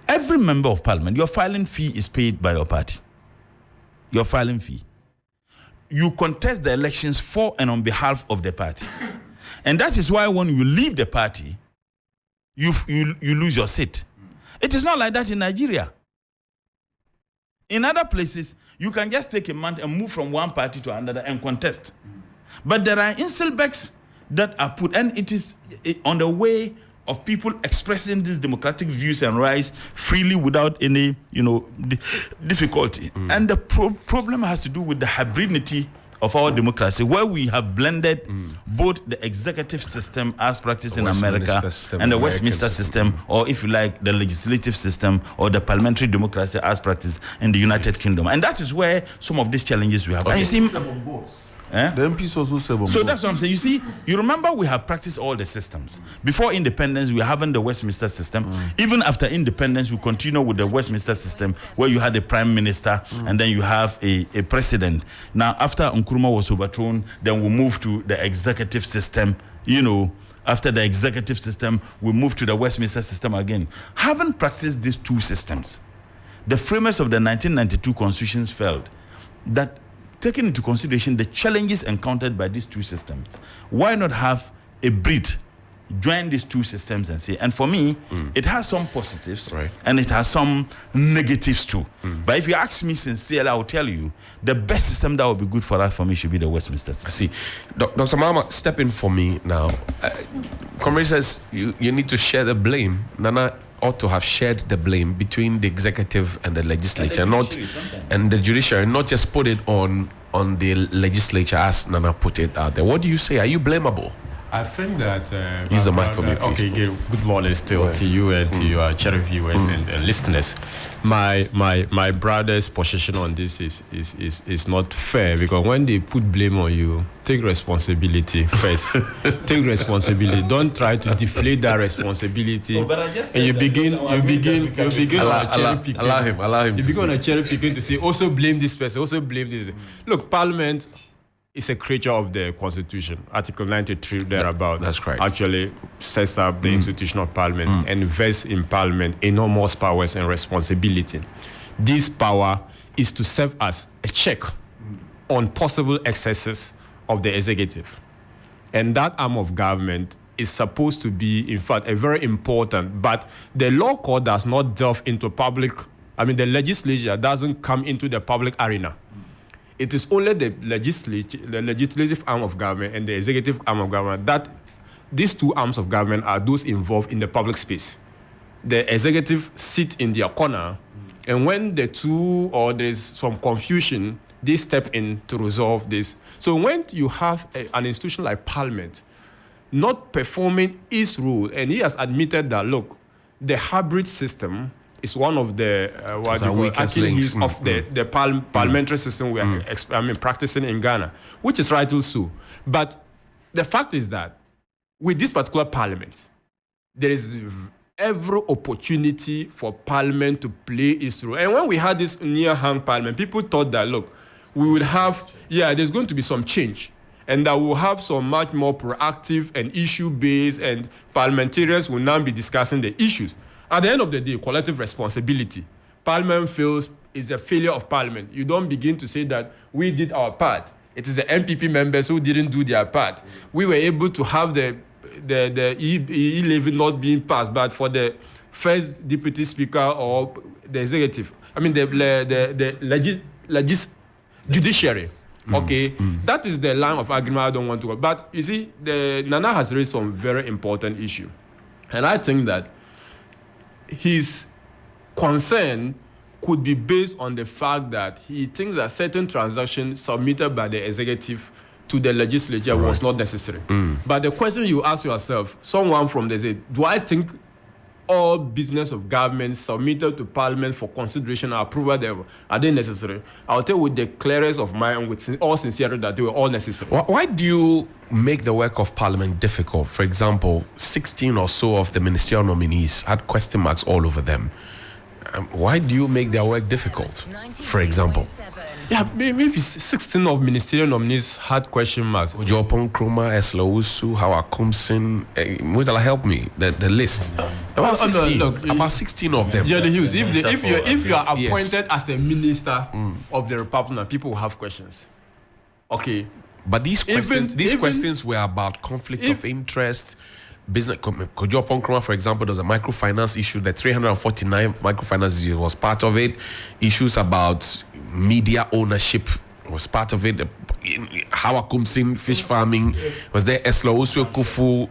every member of parliament, your filing fee is paid by your party. Your filing fee. You contest the elections for and on behalf of the party. And that is why when you leave the party, you lose your seat. It is not like that in Nigeria. In other places, you can just take a month and move from one party to another and contest. But there are inselbecks that are put, and it is on the way of people expressing these democratic views and rights freely without any, difficulty. And the problem has to do with the hybridity of our democracy, where we have blended both the executive system as practiced in America and the Westminster system, or if you like, the legislative system or the parliamentary democracy as practiced in the United Kingdom. And that is where some of these challenges we have. And you see, the MPs also serve on so board. that's what I'm saying. You see, you remember we have practiced all the systems. Before independence, we were having the Westminster system. Even after independence, we continue with the Westminster system, where you had a prime minister and then you have a president. Now, after Nkrumah was overthrown, then we moved to the executive system. After the executive system, we moved to the Westminster system again. Having practiced these two systems, the framers of the 1992 constitutions felt that, taking into consideration the challenges encountered by these two systems, why not have a bridge, join these two systems and say, and for me, it has some positives and it has some negatives too. But if you ask me sincerely, I will tell you, the best system that would be good for us, for me, should be the Westminster system. See, Dr. Mama, step in for me now. Comrade says you need to share the blame. Nana ought to have shared the blame between the executive and the legislature, and the judiciary, not just put it on the legislature as Nana put it out there. What do you say? Are you blamable? I think that use the mic for me, please. Okay, good morning still to you and to your cherry viewers and listeners. My brother's position on this is not fair, because when they put blame on you, take responsibility first. Take responsibility. Don't try to deflate that responsibility. And you begin on cherry picking. Allow him. You begin on cherry picking to say, also blame this person, also blame this. Look, Parliament is a creature of the Constitution. Article 93 thereabout. That's right. Actually sets up the institution of Parliament and vests in Parliament enormous powers and responsibility. This power is to serve as a check on possible excesses of the executive. And that arm of government is supposed to be, in fact, a very important, but the law court does not delve into the legislature doesn't come into the public arena. It is only the legislative arm of government and the executive arm of government that these two arms of government are those involved in the public space. The executive sit in their corner, and when the two or there's some confusion, they step in to resolve this. So when you have an institution like Parliament not performing its role, and he has admitted that, look, the hybrid system is one of the Achilles of the parliamentary system we are practicing in Ghana, which is rightly so. But the fact is that with this particular parliament, there is every opportunity for Parliament to play its role. And when we had this near-hang Parliament, people thought that, look, we would have, there's going to be some change, and that we'll have some much more proactive and issue-based, and parliamentarians will now be discussing the issues. At the end of the day, collective responsibility. Parliament feels is a failure of Parliament. You don't begin to say that we did our part. It is the MPP members who didn't do their part. We were able to have the E-levy not being passed, but for the first deputy speaker or the executive, the judiciary. Okay, that is the line of argument I don't want to go. But you see, Nana has raised some very important issue, and I think that his concern could be based on the fact that he thinks that certain transactions submitted by the executive to the legislature was not necessary. But the question you ask yourself, someone from the state, do I think all business of government submitted to Parliament for consideration or approval, are they necessary? I'll tell you with the clearest of mind and with all sincerity that they were all necessary. Why do you make the work of Parliament difficult? For example, 16 or so of the ministerial nominees had question marks all over them. Why do you make their work difficult, for example? Maybe 16 of ministerial nominees had question marks. Jopon Kruma, Eslowusu, Howard Kumsin, Mutala, help me, the list. About 16, about 16 of them. Jerry Hughes, if you are appointed as the minister of the Republic, people will have questions. Okay. But these questions were about conflict of interest, business. Kojo Ponkroma, for example, there's a microfinance issue. The 349 microfinance issue was part of it. Issues about media ownership was part of it. Hawakumsin fish farming? Was there Eslo Oswe Kufu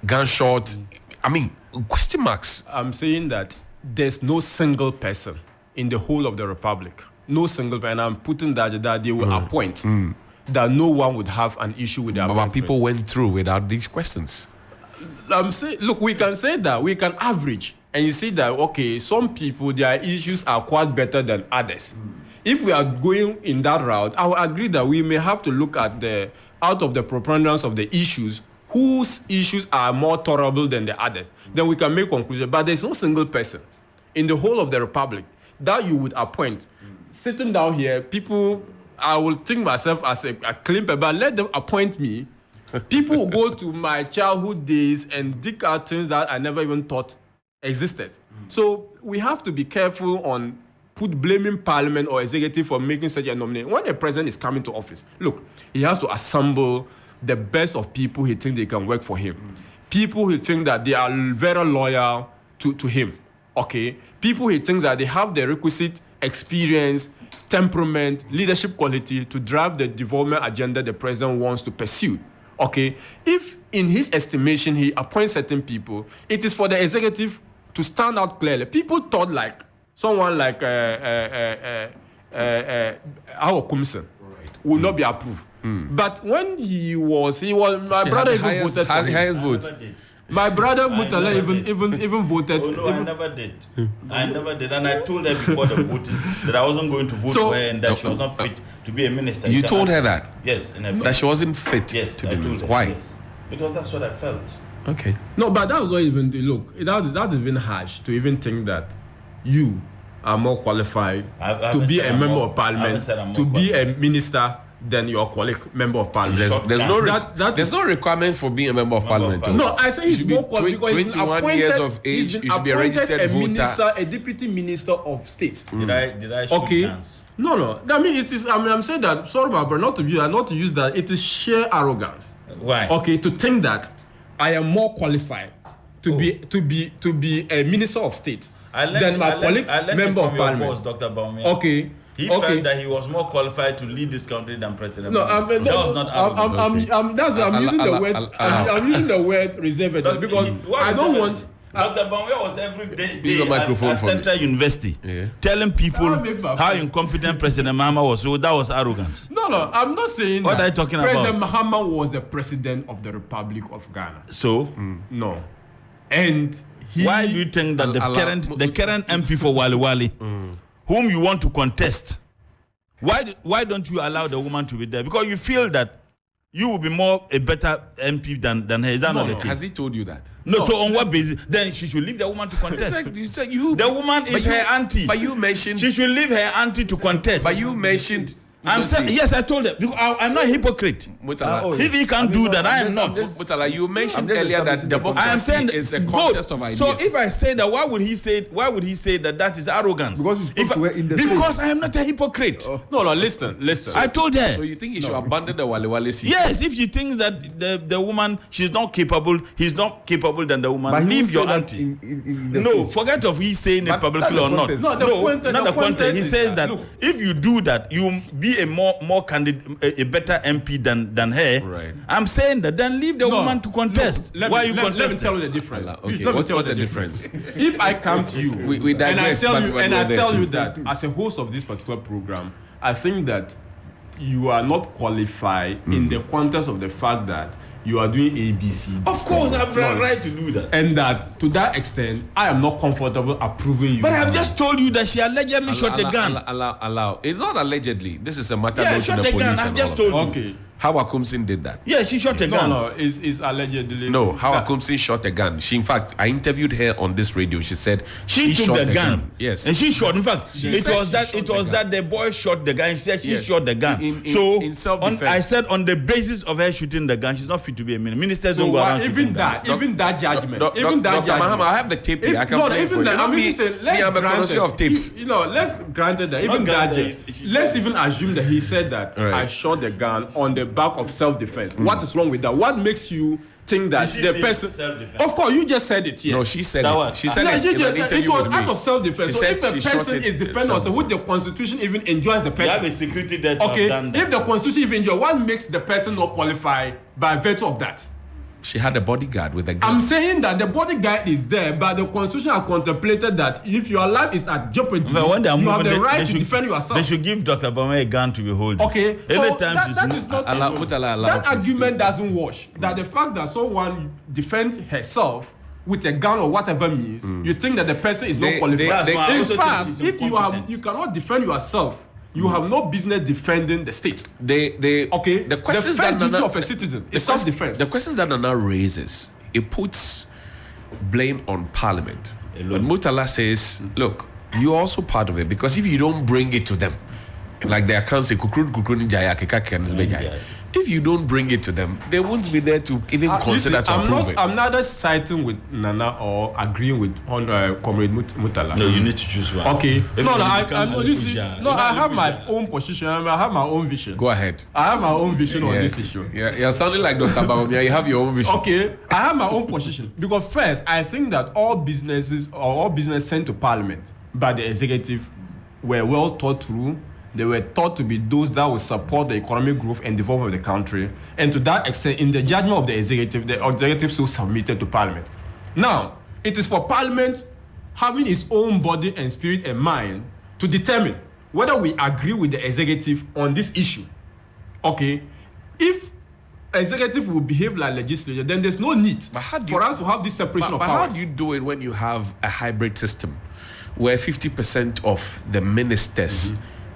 gunshot? I mean, question marks. I'm saying that there's no single person in the whole of the republic, no single person. And I'm putting that they will appoint that no one would have an issue with their appointment. But people went through without these questions. I'm saying, look, we can say that, we can average, and you see that, okay, some people, their issues are quite better than others. If we are going in that route, I will agree that we may have to look at out of the preponderance of the issues, whose issues are more tolerable than the others. Then we can make conclusion. But there's no single person in the whole of the republic that you would appoint. Sitting down here, people, I will think myself as a climper, but let them appoint me. People will go to my childhood days and dig out things that I never even thought existed. So we have to be careful on blaming parliament or executive for making such a nomination. When a president is coming to office, look, he has to assemble the best of people he thinks they can work for him. People who think that they are very loyal to him. Okay? People who think that they have the requisite experience, temperament, leadership quality to drive the development agenda the president wants to pursue. Okay? If in his estimation he appoints certain people, it is for the executive to stand out clearly. People thought like someone like Kumsen would not be approved. But when he was my brother even voted for him. Highest vote. My brother Mutala even voted. Oh, no, I never did. I never did. And I told her before the voting that I wasn't going to vote for her and that she was not fit to be a minister. You told her that? Yes. That she wasn't fit to be a minister. Why? Yes. Because that's what I felt. Okay. No, but that was not even that's even harsh to even think that you are more qualified to be a member of parliament, to be a minister than your colleague member of parliament. There's no requirement for being a member of parliament. No, I say he's more qualified because 21 years of age, you should be a registered voter. Minister, a deputy minister of state. Did I shoot dance? No. I mean, it is. I mean, I'm saying that. Sorry, but not to use that. It is sheer arrogance. Why? Okay, to think that I am more qualified to be a minister of state than my colleague member of parliament. Dr. Baumia. Okay. He felt that he was more qualified to lead this country than President. No, that was not. I'm using the word reservedly because I don't want. Dr. Baumia was every day at Central University telling people how incompetent President Mahama was. So that was arrogance. No, I'm not saying what are you talking about? President Mahama was the president of the Republic of Ghana. So no, and why do you think that the current MP for Wali Wali, whom you want to contest, why don't you allow the woman to be there? Because you feel that you will be a better MP than her. Is that not the case? Has he told you that? No, so on what basis? Then she should leave the woman to contest. The woman is her auntie. But you mentioned she should leave her auntie to contest. But you mentioned I'm saying, yes, I told her. Because I'm not a hypocrite. If he can't do that, I am not. Mutala, you mentioned earlier that democracy is a contest of ideas. So if I say that, why would he say that is arrogance? Because I am not a hypocrite. No, listen. I told her. So you think he should abandon the Wale Wale seat? Yes, if you think that the woman, she's not capable, he's not capable than the woman, leave your auntie. No, forget of he saying it publicly or not. No, not the context. He says that if you do that, you be a more candidate, a better MP than her. Right. I'm saying that then leave the woman to contest. Why you contest? Let me tell you the difference. Okay. What's the difference? If I come to you we digress, and I tell you that as a host of this particular program, I think that you are not qualified in the context of the fact that you are doing ABC. Of course, I have the right to do that. And that, to that extent, I am not comfortable approving you. But I have just told you that she allegedly shot a gun. Allow. It's not allegedly. This is a matter known to the police. Gun. I've just told you. Okay. Hawa Kumsin did that. Yeah, she shot a gun. No, it's allegedly. No, Hawa Kumsin shot a gun. She, in fact, I interviewed her on this radio. She said she took shot the gun. Yes, and she shot. In fact, it was that the boy shot the gun. She said she shot the gun. In self-defense. I said on the basis of her shooting the gun, she's not fit to be a minister. Ministers don't go around even that judgment. Dr. Mahama, I have the tape here. I can play it for you. I'm a connoisseur of tapes. Let's grant that even that. Let's even assume that he said that I shot the gun on the back of self-defense. What is wrong with that? What makes you think that the person. Of course, you just said it here. No, she said it. She said it in an interview it was with me. out of self-defense. So if a person is defending herself, would the Constitution even enjoys the person? You have a security that okay, have done that. if the Constitution even enjoys, what makes the person not qualify by virtue of that? She had a bodyguard with a gun. I'm saying that the bodyguard is there, but the Constitution has contemplated that if your life is at jeopardy, you have the right to defend yourself. They should give Dr. Bama a gun to be holding. Okay, so that is not that argument doesn't wash. That the fact that someone defends herself with a gun or whatever means, you think that the person is not qualified. In fact, if you cannot defend yourself, you have no business defending the state. The questions the first that duty of a citizen is self-defense. The questions that Nana raises, it puts blame on Parliament. But Murtala says, look, you're also part of it, because if you don't bring it to them, like they can't say, if you don't bring it to them, they won't be there to even consider to approve it. I'm neither siding with Nana or agreeing with Comrade Murtala. No, you need to choose one. Okay. I have my own position. I have my own vision. Go ahead. I have my own vision on this issue. Yeah, you're sounding like Dr. Bawumia. You have your own vision. Okay. I have my own position. Because first, I think that all business sent to Parliament by the executive were well thought through. They were thought to be those that would support the economic growth and development of the country. And to that extent, in the judgment of the executive so submitted to Parliament. Now, it is for Parliament having its own body and spirit and mind to determine whether we agree with the executive on this issue. Okay? If executive will behave like legislature, then there's no need for us to have this separation of powers. But how do you do it when you have a hybrid system where 50% of the ministers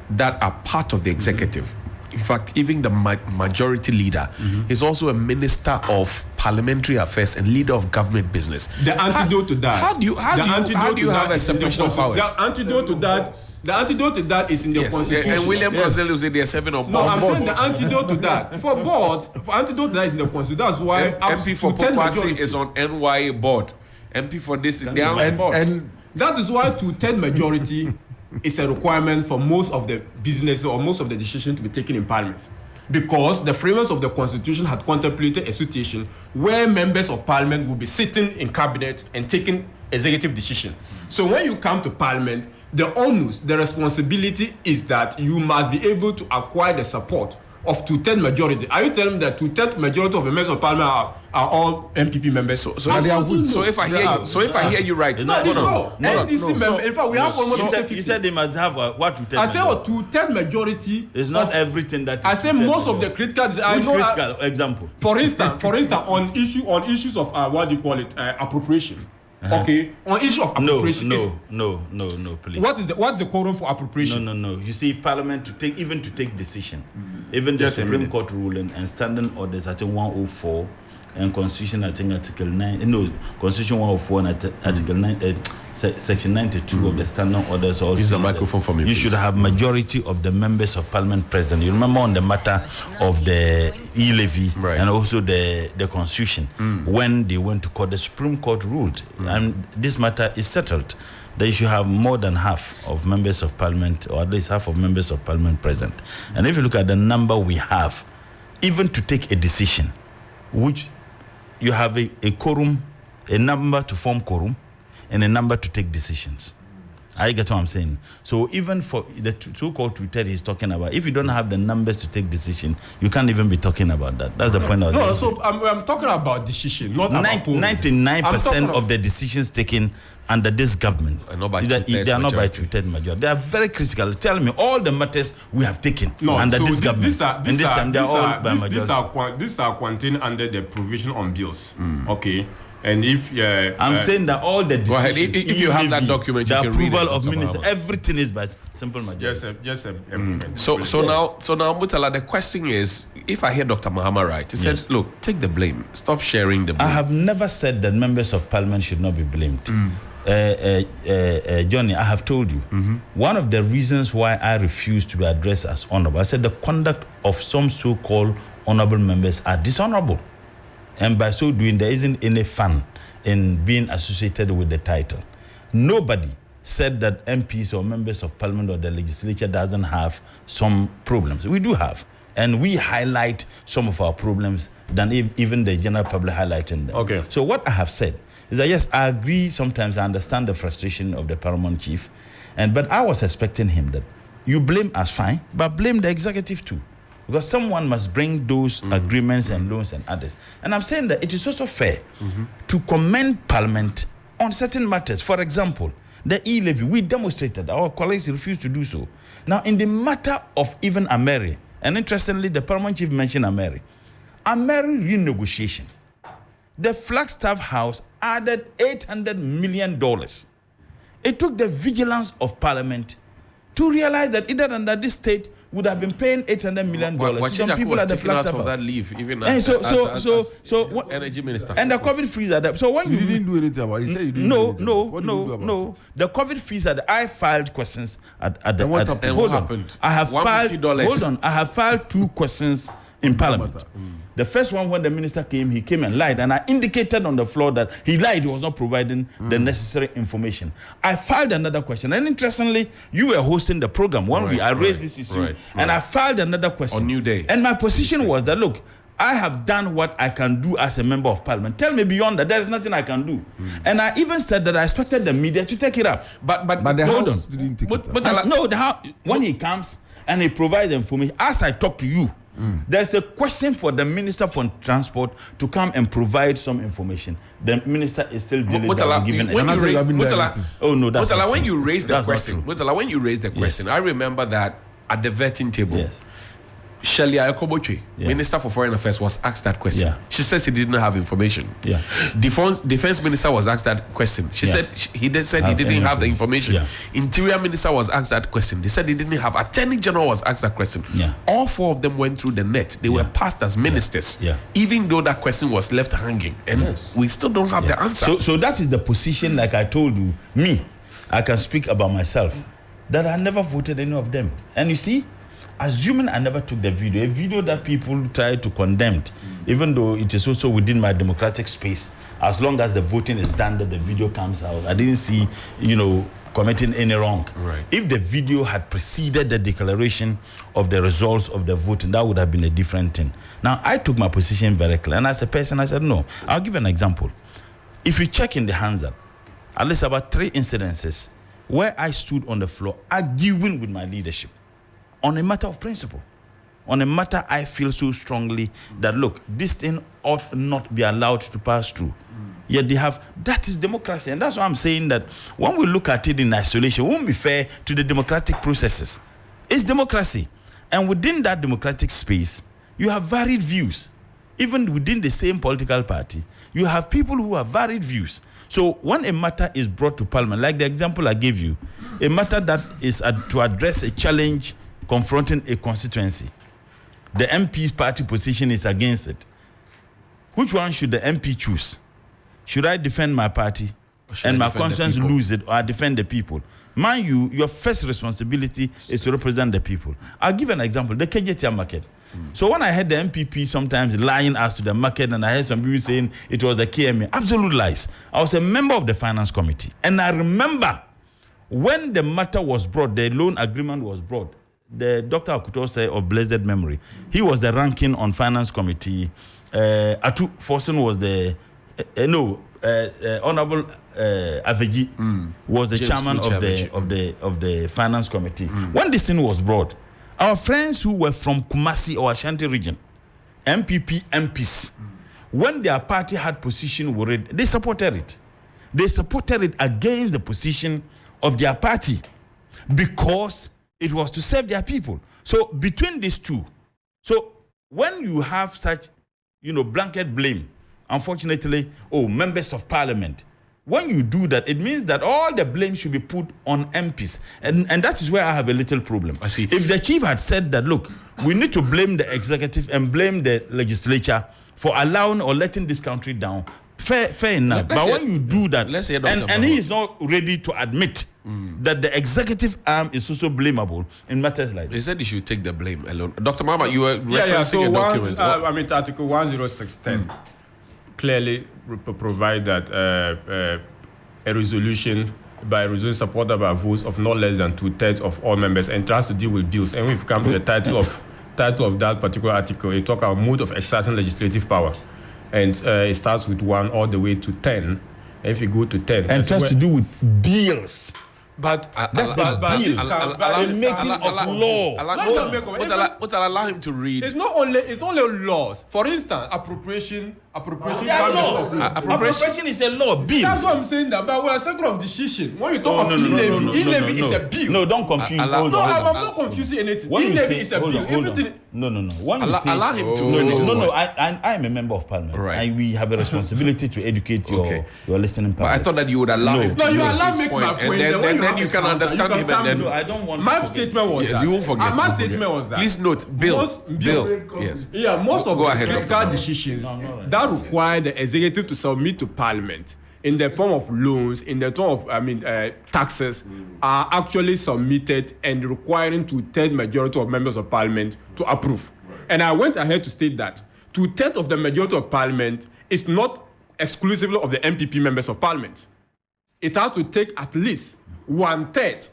that are part of the executive, in fact, even the majority leader is also a minister of parliamentary affairs and leader of government business. The antidote to that. How do you have a separation of powers? The antidote to that is in the Constitution. And William Costello said they are 7 on board. No, I'm saying the antidote to that. For antidote to that is in the Constitution. That's why MP for Pokwasi is on NY board. MP for this is their own board. And that is why 2/10 majority is a requirement for most of the business or most of the decisions to be taken in Parliament. Because the framers of the Constitution had contemplated a situation where members of Parliament will be sitting in cabinet and taking executive decision. So when you come to Parliament, the onus, the responsibility is that you must be able to acquire the support of 2/10 majority. Are you telling me that 2/10 majority of the members of Parliament are all MPP members? So if I hear you right, NDC member. In fact, we have almost 50-50. You said they must have what 2/10. I say 2/10 majority. It's not everything that. I say most of the critical. Critical example. For instance, on issues of what do you call it, appropriation. Okay, on issue of appropriation. No, please. What's the quorum for appropriation? No. You see, Parliament to take decision, even the Supreme Court ruling and standing orders, I think 104 and Constitution, I think Article 9. No, Constitution 104 and Article 9, Section 92 of the standing orders. Also, use the microphone for me. You please. should have majority of the members of Parliament present. You remember on the matter of the e-levy and also the Constitution when they went to court, the Supreme Court ruled, and this matter is settled. That you should have more than half of members of Parliament, or at least half of members of Parliament present. And if you look at the number we have, even to take a decision, which you have a quorum, a number to form quorum, and a number to take decisions. I get what I'm saying. So even for the so-called Twitter he's talking about, if you don't have the numbers to take decision, you can't even be talking about that. That's the point of No, so I'm talking about decision, not about 99% of the decisions taken under this government, they are not by Twitter majority. They are very critical. Tell me all the matters we have taken under this government. And this time they are all by majority. These are contained under the provision on bills. Okay. And if I'm saying that all the decisions, go ahead. If you have that document, the you can read approval it of minister, everything is by simple majority. So now, Murtala, the question is, if I hear Dr. Mahama right, he says, look, take the blame, stop sharing the blame. I have never said that members of Parliament should not be blamed. Johnny, I have told you, one of the reasons why I refuse to be addressed as honorable, I said the conduct of some so-called honorable members are dishonorable. And by so doing, there isn't any fun in being associated with the title. Nobody said that MPs or members of Parliament or the legislature doesn't have some problems. We do have. and we highlight some of our problems than even the general public highlighting them. Okay. So what I have said is that yes, I agree. Sometimes I understand the frustration of the paramount chief, but I was expecting him that you blame us, fine, but blame the executive too, because someone must bring those agreements and loans and others. And I'm saying that it is also fair to commend Parliament on certain matters. For example, the e-levy, we demonstrated, our colleagues refused to do so. Now, in the matter of even Ameri, and interestingly, the paramount chief mentioned Ameri renegotiation, the Flagstaff House added $800 million. It took the vigilance of Parliament to realize that either under this state would have been paying $800 million to some people at the Flagstaff House. That leave, even as energy minister. And the COVID freeze at that. So when you didn't do anything about it, you said you didn't do anything. No. The COVID freeze that I filed questions at the. And what happened? I have filed. Hold on. I have filed 2 questions in Parliament. The first one, when the minister came, he came and lied, and I indicated on the floor that he lied. He was not providing the necessary information. I filed another question, and interestingly, you were hosting the program when I raised this issue, and I filed another question on New Day. And my position was that, look, I have done what I can do as a member of Parliament. Tell me beyond that, there is nothing I can do. And I even said that I expected the media to take it up. But the House didn't take it up. No, when he comes and he provides information, as I talk to you, there's a question for the Minister for Transport to come and provide some information. The minister is still dealing with giving. When you raise the question, I remember that at the vetting table, Shelley Ayokoboche, Minister for Foreign Affairs, was asked that question. She says he didn't have information. Defense Minister was asked that question. She said he didn't have the information. Interior Minister was asked that question. They said he didn't have. Attorney General was asked that question. All 4 of them went through the net. They were passed as ministers, even though that question was left hanging, and we still don't have the answer. So that is the position. Like I told you, I can speak about myself that I never voted any of them. And you see, assuming I never took the video, a video that people try to condemn, even though it is also within my democratic space, as long as the voting is done, that the video comes out. I didn't see, committing any wrong. If the video had preceded the declaration of the results of the voting, that would have been a different thing. Now, I took my position very clear, and as a person, I said, no. I'll give an example. If you check in the Hansard, at least about 3 incidences where I stood on the floor arguing with my leadership on a matter of principle, on a matter I feel so strongly that, look, this thing ought not be allowed to pass through. Yet that is democracy. And that's why I'm saying that when we look at it in isolation, it won't be fair to the democratic processes. It's democracy. And within that democratic space, you have varied views. Even within the same political party, you have people who have varied views. So when a matter is brought to Parliament, like the example I gave you, a matter that is to address a challenge confronting a constituency, the MP's party position is against it. Which one should the MP choose? Should I defend my party and my conscience lose it, or I defend the people? Mind you, your first responsibility is to represent the people. I'll give an example, the KJTR market. So when I heard the MPP sometimes lying as to the market, and I heard some people saying it was the KMA, absolute lies. I was a member of the finance committee, and I remember when the matter was brought, the loan agreement was brought, the Dr. Akutose of blessed memory, he was the ranking on finance committee. Atu Forson was the Honorable Aveji was the chairman of the finance committee. When this thing was brought, our friends who were from Kumasi or Ashanti region, MPP MPs, when their party had position with it, they supported it. They supported it against the position of their party because it was to serve their people. So between these two, so when you have such, blanket blame, unfortunately, members of parliament, when you do that, it means that all the blame should be put on MPs. And that is where I have a little problem. I see. If the chief had said that, look, we need to blame the executive and blame the legislature for allowing or letting this country down, fair enough. But when you do that, and he is not ready to admit that the executive arm is also blamable in matters like this. He said he should take the blame alone. Dr. Mama, you were referencing a document. Article 10610 clearly provide that a resolution supported by votes of not less than 2/3 of all members, and it has to deal with bills. And we've come to the title of title of that particular article, it talks about mode of exercising legislative power. And it starts with 1 all the way to 10. And if you go to 10... And it has to do with bills. But that's the making of law. Allow him to read. It's not only laws. For instance, appropriation. Appropriation is a law. Bill. That's what I'm saying. That, but we are sector of decision. When you talk of e-levy, e-levy is a bill. No, don't confuse. I'm not confusing anything. E-levy is a bill. No. Allow him to finish. No. I am a member of parliament. Right. We have a responsibility to educate your listening public. But I thought that you would allow him to make his point, and then you can understand him. And then no, I don't want. My statement was that. You won't forget. My statement was that. Please note, Bill. Yes. Yeah, most of the ahead, critical decisions that require the executive to submit to parliament in the form of loans, in the form of taxes, are actually submitted and requiring 2/3 majority of members of parliament to approve. And I went ahead to state that 2/3 of the majority of parliament is not exclusively of the MPP members of parliament. It has to take at least 1/3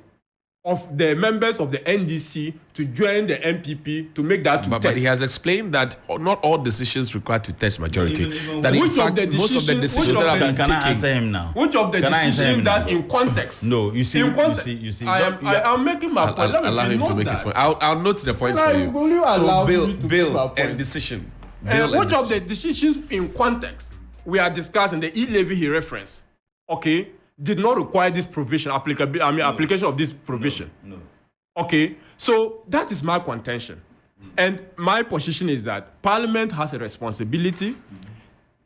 of the members of the NDC to join the MPP to make that 2/3. But he has explained that not all decisions require 2/3 majority. That which of the most of the decisions that have been taken. Can I answer him now? Which of the decisions that in context? No, you see. I'm making my point. Allow him to make his point. I'll note the points for you. So bill and decision. Which of the decisions in context we are discussing, the e-levy he referenced, okay, did not require this provision, application of this provision. No. Okay, so that is my contention. And my position is that Parliament has a responsibility.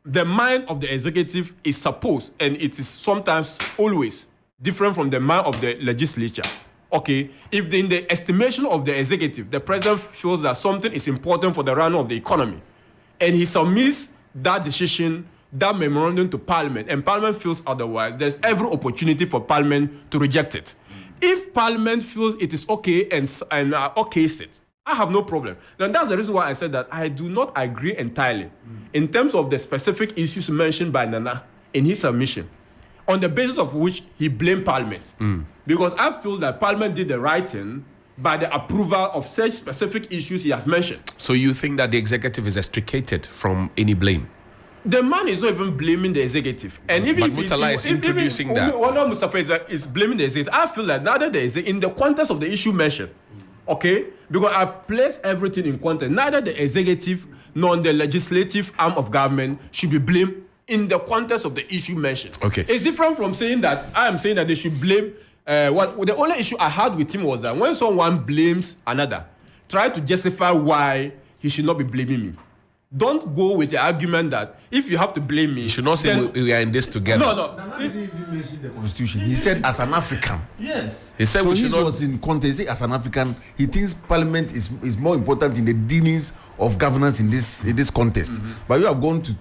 The mind of the executive is supposed, and it is sometimes always different from the mind of the legislature. Okay, if in the estimation of the executive, the president feels that something is important for the running of the economy, and he submits that decision, that memorandum to Parliament, and Parliament feels otherwise, there's every opportunity for Parliament to reject it. If Parliament feels it is okay and okays it, I have no problem. Then that's the reason why I said that I do not agree entirely in terms of the specific issues mentioned by Nana in his submission, on the basis of which he blamed Parliament. Because I feel that Parliament did the right thing by the approval of such specific issues he has mentioned. So you think that the executive is extricated from any blame? The man is not even blaming the executive. And even if Murtala is introducing that. One of Mustafa is blaming the executive. I feel that neither the executive, in the context of the issue mentioned, okay, because I place everything in context, neither the executive nor the legislative arm of government should be blamed in the context of the issue mentioned. Okay. It's different from saying that I am saying that they should blame. The only issue I had with him was that when someone blames another, try to justify why he should not be blaming me. Don't go with the argument that if you have to blame me, you should not say we are in this together. No. He didn't mention the Constitution. He said as an African. Yes. He said so we should not. Was in context. As an African, he thinks Parliament is more important in the dealings of governance in this context. But you have gone to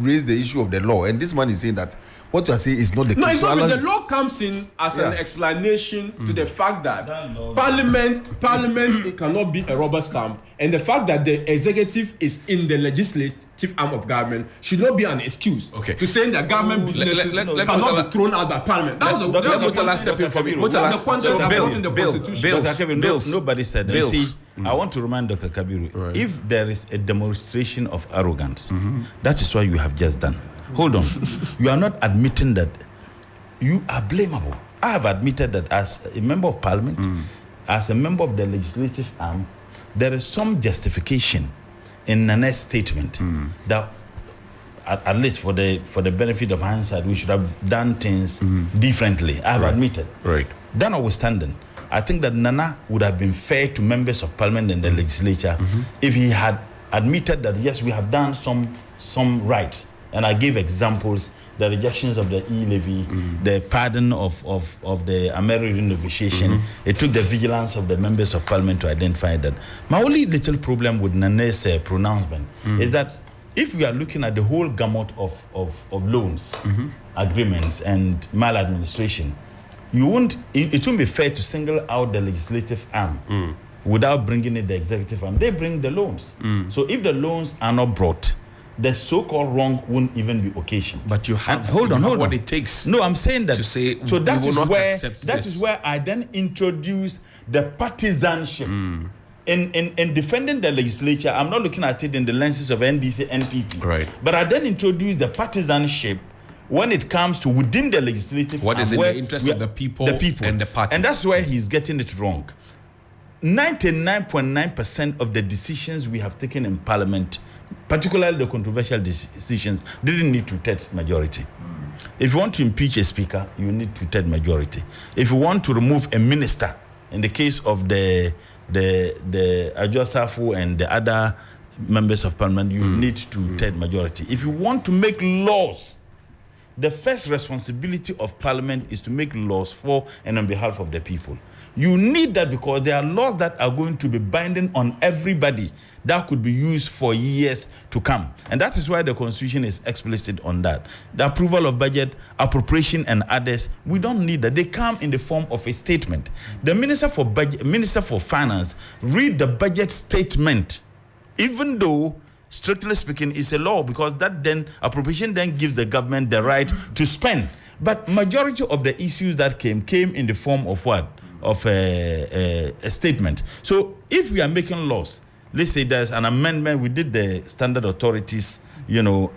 raise the issue of the law, and this man is saying that what you are saying is not the case. No, it's not. The law comes in as an explanation to the fact that Parliament cannot be a rubber stamp, and the fact that the executive is in the legislative arm of government should not be an excuse to saying that government businesses cannot be thrown out by Parliament. That was Murtala step in for me. The concept in the Constitution. Dr. Kevin, nobody said that. See, I want to remind Dr. Kabiru, if there is a demonstration of arrogance, that is what you have just done. Hold on. You are not admitting that you are blamable. I have admitted that as a member of Parliament, as a member of the legislative arm, there is some justification in Nane's statement that, at least for the benefit of hindsight, we should have done things differently. I have admitted. Right. That notwithstanding, I think that Nana would have been fair to members of Parliament and the legislature if he had admitted that, yes, we have done some right. And I gave examples, the rejections of the e-levy, the pardon of the American negotiation. It took the vigilance of the members of Parliament to identify that. My only little problem with Nane's pronouncement is that if we are looking at the whole gamut of loans, agreements, and maladministration, it wouldn't be fair to single out the legislative arm without bringing in the executive arm. They bring the loans. So if the loans are not brought, the so-called wrong won't even be occasioned. But you have hold on. What it takes. No, I'm saying that to say so that we will is not where accept that this. is where I then introduced the partisanship in defending the legislature, I'm not looking at it in the lenses of NDC, NPP. Right. But I then introduce the partisanship when it comes to within the legislative. What is in the interest of the people and the party. And that's where he's getting it wrong. 99.9% of the decisions we have taken in Parliament, particularly the controversial decisions, didn't need two-thirds majority. If you want to impeach a speaker, you need two-thirds majority. If you want to remove a minister, in the case of the Adjo Safu and the other members of Parliament, you need two-thirds majority. If you want to make laws, the first responsibility of Parliament is to make laws for and on behalf of the people. You need that because there are laws that are going to be binding on everybody that could be used for years to come. And that is why the Constitution is explicit on that. The approval of budget, appropriation, and others, we don't need that. They come in the form of a statement. The Minister for Finance, read the budget statement, even though strictly speaking, it's a law because that then appropriation then gives the government the right to spend. But majority of the issues that came in the form of what? Of a statement. So if we are making laws, let's say there's an amendment, we did the Standard Authorities,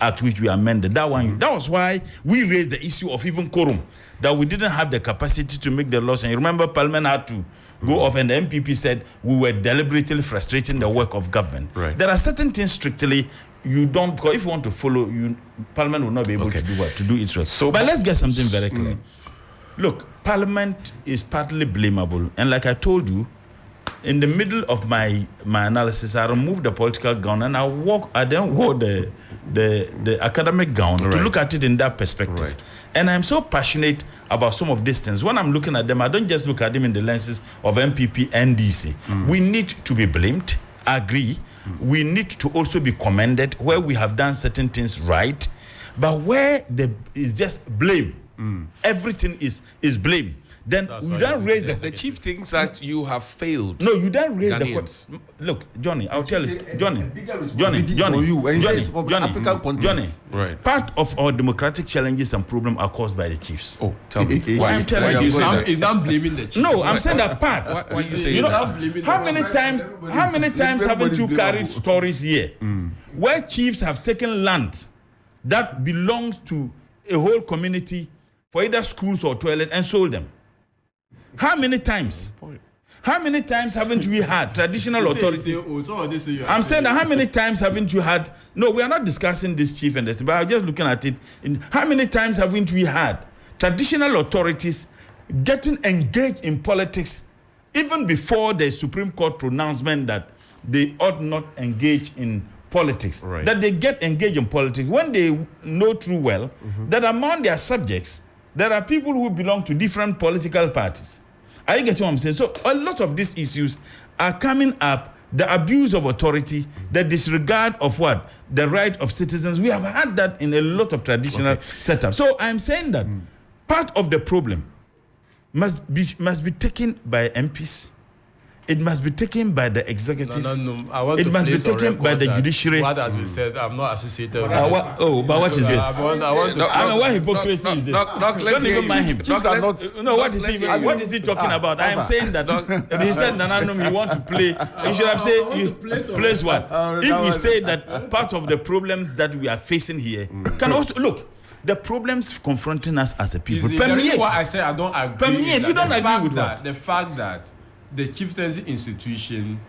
Act which we amended. That was why we raised the issue of even quorum, that we didn't have the capacity to make the laws. And you remember Parliament had to go off and the MPP said we were deliberately frustrating the work of government. Right. There are certain things strictly you don't, because if you want to follow, Parliament will not be able to do what? To do its work. So, but let's get something very clear. Look, Parliament is partly blamable. And like I told you, in the middle of my analysis, I removed the political gown and I then wore the academic gown to look at it in that perspective. Right. And I'm so passionate about some of these things. When I'm looking at them, I don't just look at them in the lenses of MPP and DC. We need to be blamed, I agree. We need to also be commended where we have done certain things right. But where there is just blame, everything is blame. Then you don't raise the chief thinks that you have failed. No, you don't raise the question. Look, Johnny, I'll tell you, Johnny. Right. Part of our democratic challenges and problems are caused by the chiefs. Oh, tell me. Why I'm telling you, he's not blaming the chiefs. No, I'm saying that part. Why you say that? How many times haven't you carried stories here where chiefs have taken land that belongs to a whole community for either schools or toilet and sold them? How many times? How many times haven't we had traditional authorities? I'm saying that how many times haven't you had? No, we are not discussing this chief and this, but I'm just looking at it. How many times haven't we had traditional authorities getting engaged in politics even before the Supreme Court pronouncement that they ought not engage in politics? Right. That they get engaged in politics when they know too well that among their subjects, there are people who belong to different political parties. Are you getting what I'm saying? So a lot of these issues are coming up. The abuse of authority, the disregard of what? The right of citizens. We have had that in a lot of traditional setups. So I'm saying that part of the problem must be taken by MPs. It must be taken by the executive. No. I want it to must be place on taken by record the that judiciary. What has been said, I'm not associated with it. But what is this? What hypocrisy is this? Don't even mind him. What is he talking about? I am saying that instead Nananum, you want to play. You should have said place what? If we say that part of the problems that we are facing here can also look. The problems confronting us as a people. Permeates. What I say, I don't agree. Permeates. You don't agree with that. The fact that the chieftaincy institution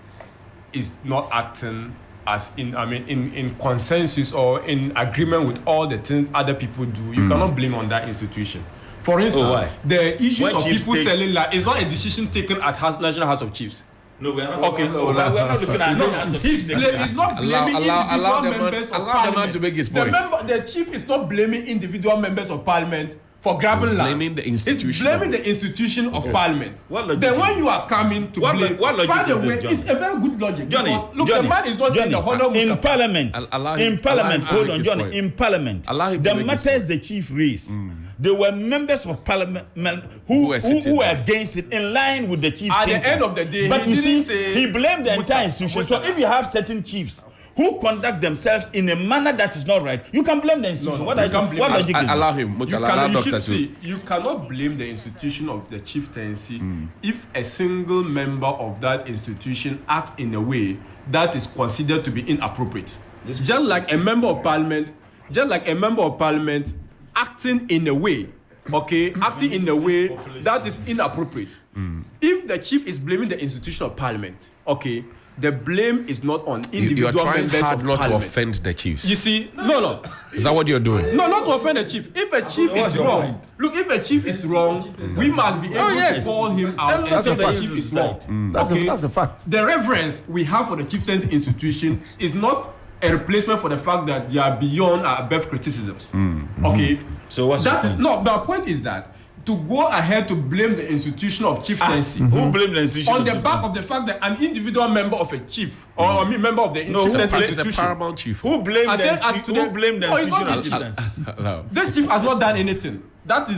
is not acting as in consensus or in agreement with all the things other people do. You cannot blame on that institution. For instance, the issues of people selling land is not a decision taken at National House of Chiefs. No, we are not. Okay. We are not looking at He's not blaming individual members of Parliament. Allow the man to make his point. The chief is not blaming individual members of Parliament for grabbing land. It's blaming the institution of Parliament. Then when you are coming to blame, find a way. It's a very good logic. Johnny, look, the man is not saying the honor in Parliament. Hold on, Johnny. In Parliament, the matters the chief raised. They were members of Parliament who were against it, in line with the chief. At the end of the day, but he didn't say he blamed the entire institution. So if you have certain chiefs who conduct themselves in a manner that is not right, you can blame the institution. No, what I can blame? What logic is allow him. You cannot blame the institution of the chieftaincy if a single member of that institution acts in a way that is considered to be inappropriate. Just like a member of parliament acting in a way that is inappropriate. If the chief is blaming the institution of parliament, the blame is not on individual you are trying members hard of not parliament. to offend the chiefs. You see, no. Is that what you're doing? No, not to offend the chief. If a chief is wrong, if a chief is wrong, we must be able to call him out and say the chief is wrong. That's a fact. The reverence we have for the chieftaincy institution is not a replacement for the fact that they are beyond our above criticisms. Okay? So what's the point? No, the point is that to go ahead to blame the institution of chieftaincy. Who blamed the institution on the back of the fact that an individual member of a chief or member of the chieftaincy institution. It's a paramount chief. Who blamed the institution of chieftaincy? This chief has not done anything. That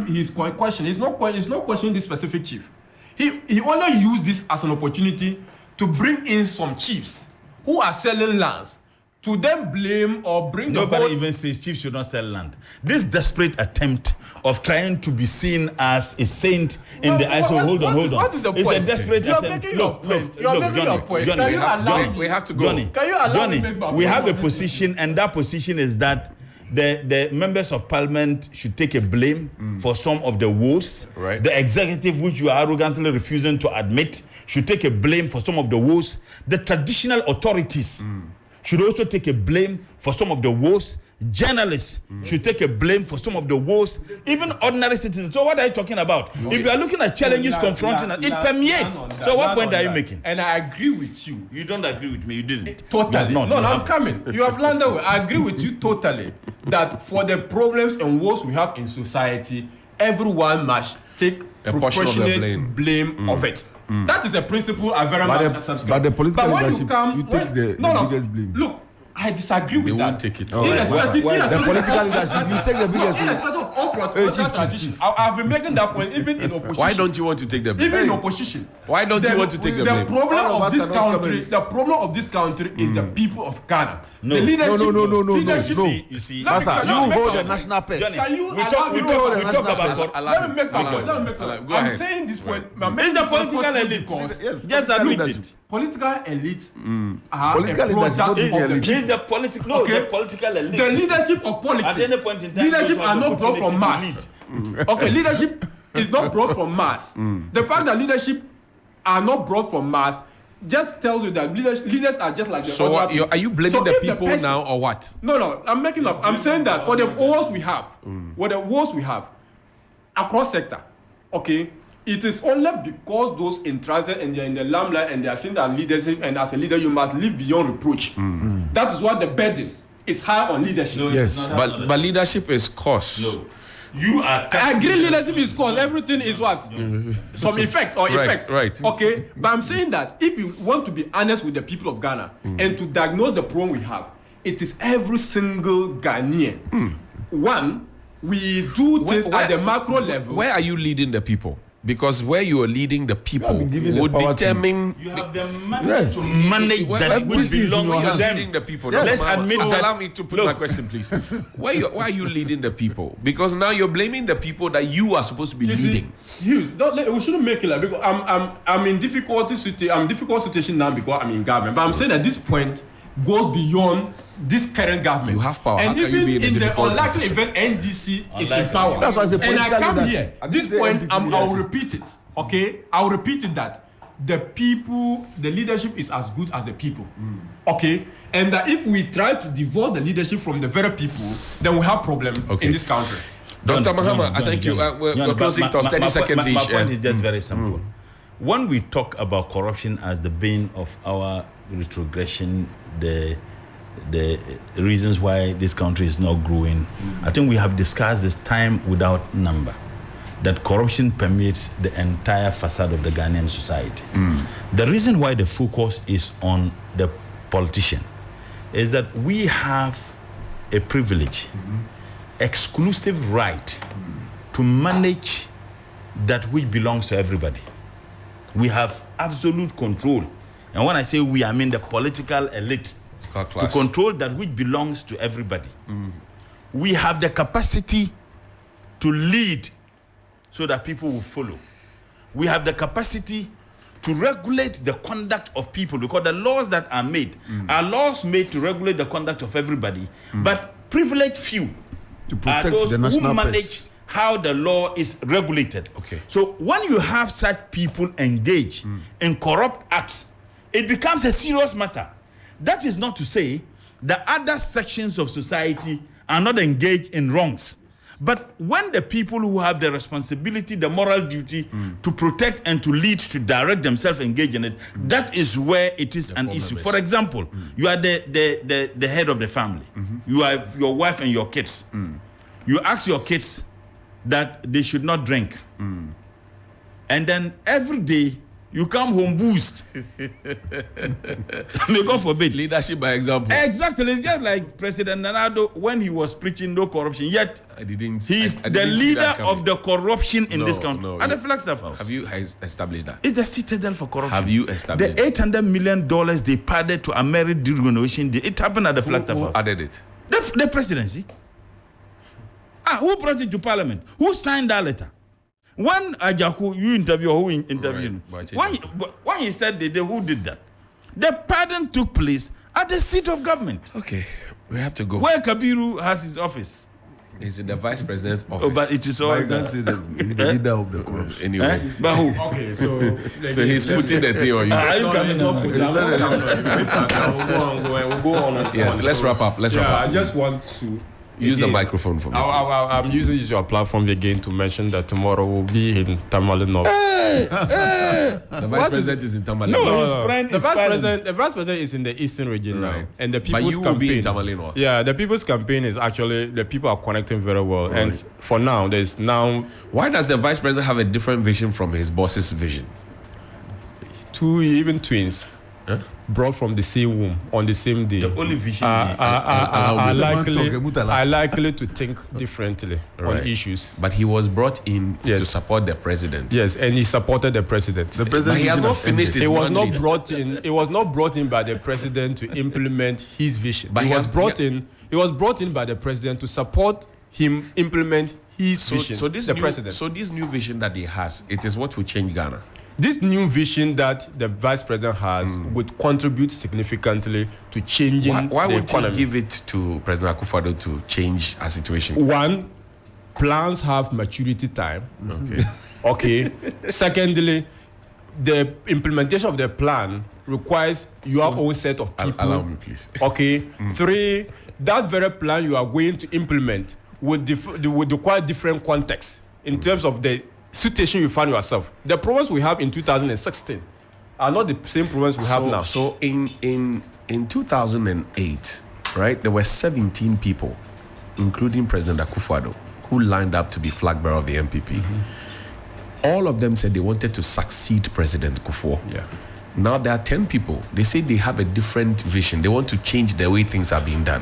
he's questioning. He's not questioning this specific chief. He only used this as an opportunity to bring in some chiefs who are selling lands, to then blame or bring the Nobody even says chiefs should not sell land. This desperate attempt of trying to be seen as a saint in the eyes of hold on. What is the point? It's a desperate You're attempt. making your point. You're making your point. Johnny, we have to go. Johnny, Can you allow me to make my point? we have a position, and that position is that the members of parliament should take a blame for some of the woes. Right. The executive, which you are arrogantly refusing to admit, should take a blame for some of the woes. The traditional authorities should also take a blame for some of the woes. Journalists should take a blame for some of the woes. Even ordinary citizens. So what are you talking about? If you are looking at challenges confronting us, it permeates. So what point are you making? And I agree with you. You don't agree with me. You didn't. Totally. No, I'm coming. You have landed well. I agree with you totally that for the problems and woes we have in society, everyone must take a portion of the blame of it. That is a principle I very much subscribe. But the political leadership, you take the biggest blame. Look, I disagree with that. Take it. The political leadership, you take the biggest blame. Irrespective of all protocol traditions, I've been making that point even in opposition. Why don't you want to take the blame? Even in opposition. Why don't you want to take the blame? The problem of this country is the people of Ghana. No. The leadership. No. You see, Master, you hold the national purse. Can you we talk about. Let me make my point. I'm saying this point. It's the political elite. Just admit it. Political elite are Political a product elite, of the people. It's the political. The political elite. The leadership of politics. At any point in time, leadership are not brought from mass. Okay, leadership is not brought from mass. The fact that leadership are not brought from mass just tells you that leaders are just like the so other people. Are you blaming the people now or what? No, I'm making up. I'm saying that for the wars we have, across sector, okay, it is only because those entrusted and they're in the limelight and they are seeing that leadership, and as a leader you must live beyond reproach. That is what the burden is high on leadership. No, yes, but leadership is cost. No. You are. I agree, leadership is cause. Everything is what? Some effect or effect. Right. Okay, but I'm saying that if you want to be honest with the people of Ghana and to diagnose the problem we have, it is every single Ghanaian. One, we do things at the macro level. Where are you leading the people? Because where you are leading the people would determine. You have the money to manage that which belongs to them. Leading the people. Yes. Let's admit that. Allow me to put my question, please. Why are you leading the people? Because now you're blaming the people that you are supposed to be leading. Hughes, we shouldn't make it like, because I'm in difficult situation now because I'm in government. But I'm saying that this point goes beyond this current government. You have power. And How can you be even in the unlikely event NDC is in power. That's why it's a and I come leadership. here. At this point, I'll repeat it. Okay? I'll repeat it that the people, the leadership is as good as the people. Okay? And that if we try to divorce the leadership from the very people, then we have problem in this country. Dr. Mahama, I thank you. We're closing to 30 seconds each. My point is just very simple. When we talk about corruption as the bane of our retrogression, the reasons why this country is not growing, I think we have discussed this time without number, that corruption permeates the entire facade of the Ghanaian society. The reason why the focus is on the politician is that we have a privilege, exclusive right to manage that which belongs to everybody. We have absolute control. And when I say we, I mean the political elite to control that which belongs to everybody. We have the capacity to lead so that people will follow. We have the capacity to regulate the conduct of people, because the laws that are made are laws made to regulate the conduct of everybody, but privileged few to protect are those the national who manage purse. how the law is regulated. Okay. So when you have such people engage in corrupt acts, it becomes a serious matter. That is not to say that other sections of society are not engaged in wrongs. But when the people who have the responsibility, the moral duty to protect and to lead, to direct themselves engage in it, that is where it is an issue. For example, you are the head of the family. You have your wife and your kids. You ask your kids that they should not drink. And then every day, you come home boozed. May God forbid. Leadership by example. Exactly. It's just like President Nanado when he was preaching no corruption. Yet he's the leader of the corruption in this country. At the Flagstaff House. Have you established that? It's the citadel for corruption. Have you established the $800 million they padded to American renovation? It happened at the Flagstaff House. Who added it? The presidency. Who brought it to Parliament? Who signed that letter? When Ajaku, you interview, who interviewed? Right. When he said who did that? The pardon took place at the seat of government. Okay, we have to go. Where Kabiru has his office. Is it the vice president's office? Oh, but it is all. I can't say the leader of the corruption. Anyway. But who? Okay, so he's putting the thing on you. We'll go on. Yes, let's wrap up. I just want to use the microphone for me. I'm using your platform again to mention that tomorrow we'll be in Tamale North. The vice president is in Tamale North. No, his friend the vice president is in the eastern region now, and the people's campaign. Will be in Tamale North. Yeah, the people's campaign is actually the people are connecting very well, and for now there's now. Why does the vice president have a different vision from his boss's vision? Even twins. Brought from the same womb on the same day. The only vision are likely to think differently on issues. But he was brought in to support the president. Yes, and he supported the president. But he has not finished his mandate. It was not brought in by the president to implement his vision. But he was brought in by the president to support him implement his vision. So this new vision that he has, it is what will change Ghana. This new vision that the vice president has would contribute significantly to changing the economy. Why would he give it to President Akufo-Addo to change our situation? One, plans have maturity time. Okay. Secondly, the implementation of the plan requires your own set of people. Allow me, please. Okay. 3, that very plan you are going to implement would require different contexts in terms of the situation you find yourself. The problems we have in 2016 are not the same problems we have now. So in 2008, right, there were 17 people, including President Akufo-Addo, who lined up to be flag bearer of the MPP. All of them said they wanted to succeed President Kufuor. Yeah. Now there are 10 people. They say they have a different vision. They want to change the way things are being done.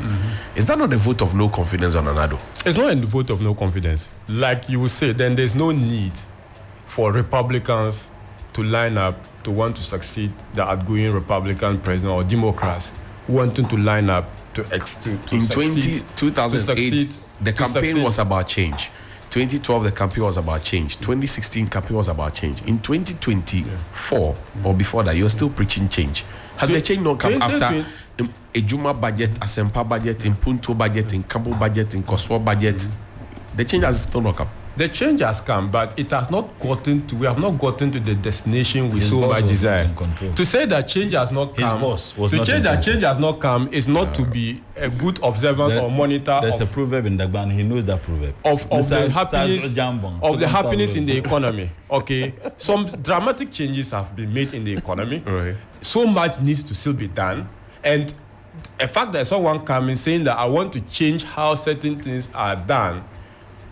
Is that not a vote of no confidence on Anado? It's not a vote of no confidence. Like you would say, then there's no need for Republicans to line up to want to succeed the outgoing Republican president or Democrats wanting to line up to in 2008, the campaign was about change. 2012, the campaign was about change. 2016, campaign was about change. In 2024 or before that, you're still preaching change. Has the change not come after a Juma budget, a Sempa budget, in Punto budget, in Kambo budget, in Koswa budget? The change has still not come. The change has come, but it has not gotten to. We have not gotten to the destination we so much desire. To say that change has not come, change has not come is not to be a good observant or monitor. There's a proverb in Dagban. He knows that proverb of the happiness in the economy. Okay, some dramatic changes have been made in the economy. Right. So much needs to still be done, and a fact that someone coming saying that I want to change how certain things are done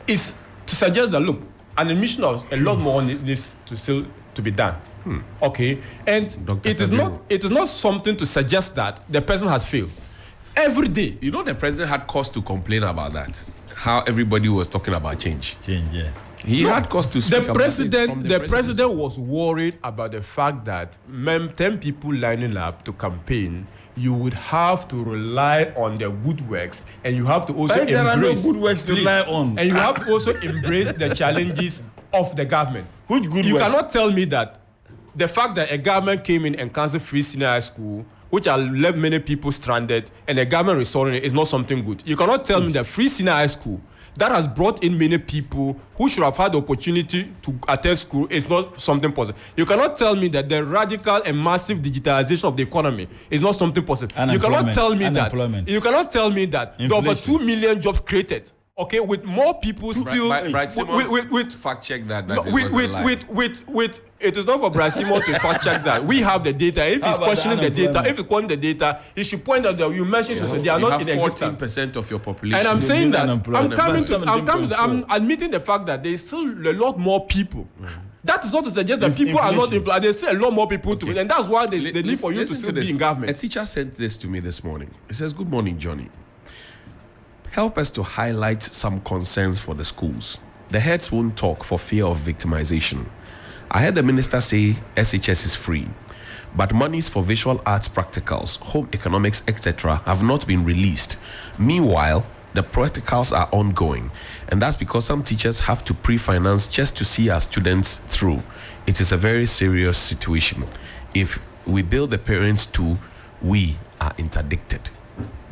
is to suggest that, look, an admission of a lot more needs to still to be done. Okay, and it is not something to suggest that the person has failed. Every day, you know, the president had cause to complain about that. How everybody was talking about change. Yeah. He had cause to speak about it. The president was worried about the fact that 10 people lining up to campaign you would have to rely on the good works, and you have to also But there are no embrace good works to rely on. And you have to also embrace the challenges of the government. Which good you works? cannot tell me that the fact that a government came in and canceled free senior high school, which have left many people stranded, and the government restoring it is not something good. You cannot tell me that free senior high school that has brought in many people who should have had the opportunity to attend school is not something positive. You cannot tell me that the radical and massive digitalization of the economy is not something positive. You cannot tell me that. You cannot tell me that there are over 2 million jobs created. Okay, with more people still with fact check that. With it is not for Brasimo to fact check that. We have the data. If he's questioning the data, if he's questioning the data, he should point out that you mentioned they are not in existence. 14% of your population. And I'm saying that I'm admitting the fact that there's still a lot more people. That is not to suggest that people are not employed. There's still a lot more people to it, and that's why there's the need for you to still be in government. A teacher sent this to me this morning. He says, "Good morning, Johnny. Help us to highlight some concerns for the schools. The heads won't talk for fear of victimization. I heard the minister say SHS is free, but monies for visual arts practicals, home economics, etc. have not been released. Meanwhile, the practicals are ongoing, and that's because some teachers have to pre-finance just to see our students through. It is a very serious situation. If we build the parents too, we are interdicted."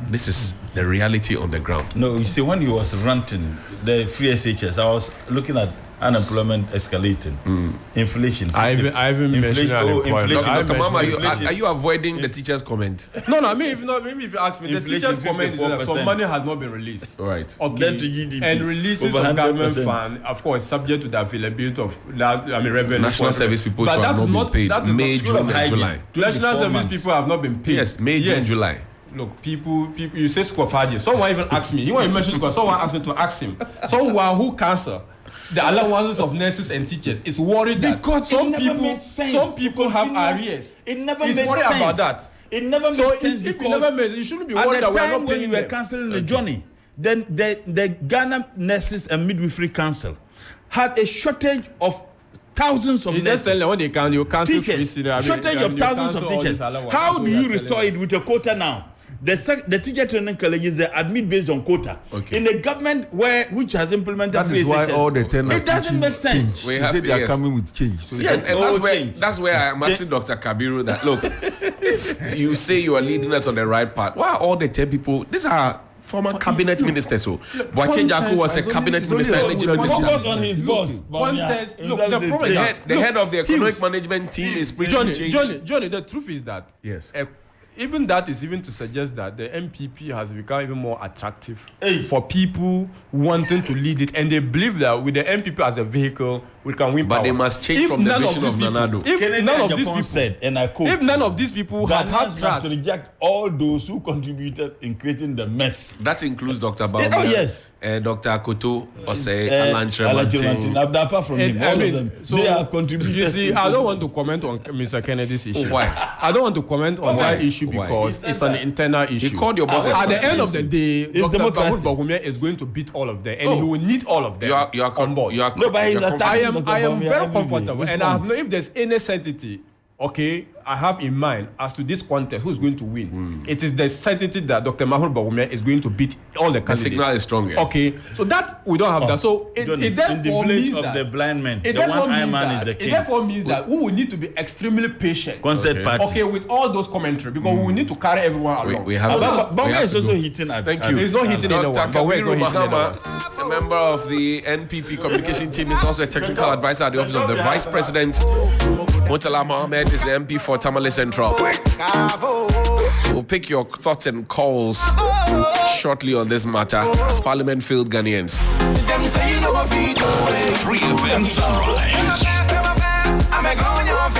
This is the reality on the ground. No, you see, when he was ranting the free SHS, I was looking at unemployment escalating, inflation. I even mentioned unemployment. Dr. Mama, are you avoiding the teacher's comment? No. I mean, if you ask me, the teacher's comment is that some money has not been released. Right. Okay. Then to GDP, and releases of government fund, of course, subject to the availability of that. I mean, revenue. National service people have not been paid. May, June, and July. National service people have not been paid. Yes, May, June, July. Look, people. You say school of hygiene. Someone even asked me. You want to mention because someone asked me to ask him. Someone who cancel the allowances of nurses and teachers is worried that because some people have arrears. It never He's made worried sense about that. It never made sense. If it never made sense, you shouldn't be worried that we are not when paying you were them. cancelling the journey, then the Ghana Nurses and Midwifery Council had a shortage of thousands of nurses. Just when they you cancel teachers, shortage of thousands of teachers. How do you restore it with a quota now? The teacher training colleges, they admit based on quota. Okay. In a government which has implemented that is why all the 10 it doesn't make sense. We have they are coming with change. So yes, and that's where I'm asking Dr. Kabiru that look, if you say you are leading us on the right path, why are all the 10 people? These are former cabinet ministers. So Boache Jaku was a cabinet minister. Focus on his boss. Look, the problem is the head of the economic management team is preaching change. Johnny, the truth is that even that is even to suggest that the MPP has become even more attractive for people wanting to lead it, and they believe that with the MPP as a vehicle, we can win power. But they must change from the vision of Nanado. If none of these people said, and I quote, if none of these people had trust, reject all those who contributed in creating the mess. That includes Dr. Baumia. Oh yes. Dr. Akoto, Osei, Alan Tremantin. Apart from him, all of them, they are contributing. You see, I don't want to comment on Mr. Kennedy's issue. Why? I don't want to comment on that issue because it's an internal issue. He called your boss. At the end of the day, Dr. Mahmoud Bawumia is going to beat all of them, and he will need all of them on board. I am very comfortable, and I have no, if there's any certainty, okay, I have in mind as to this contest who's going to win. It is the certainty that Dr. Mahmoud Bawumia is going to beat all the candidates. The signal is stronger. Okay, so that we don't have that. So it therefore means that the blind man, it therefore means that we will need to be extremely patient. Concert party. Okay, with all those commentary because we will need to carry everyone along. We have to. Bawumia is also hitting at. Thank you. He's not hitting anyone. Kabiru Mahama, a member of the NPP communication team, is also a technical advisor at the office of the Vice President. Murtala Mohammed is the MP for Tamale Central. We'll pick your thoughts and calls shortly on this matter as Parliament filled Ghanaians. 3FM Sunrise.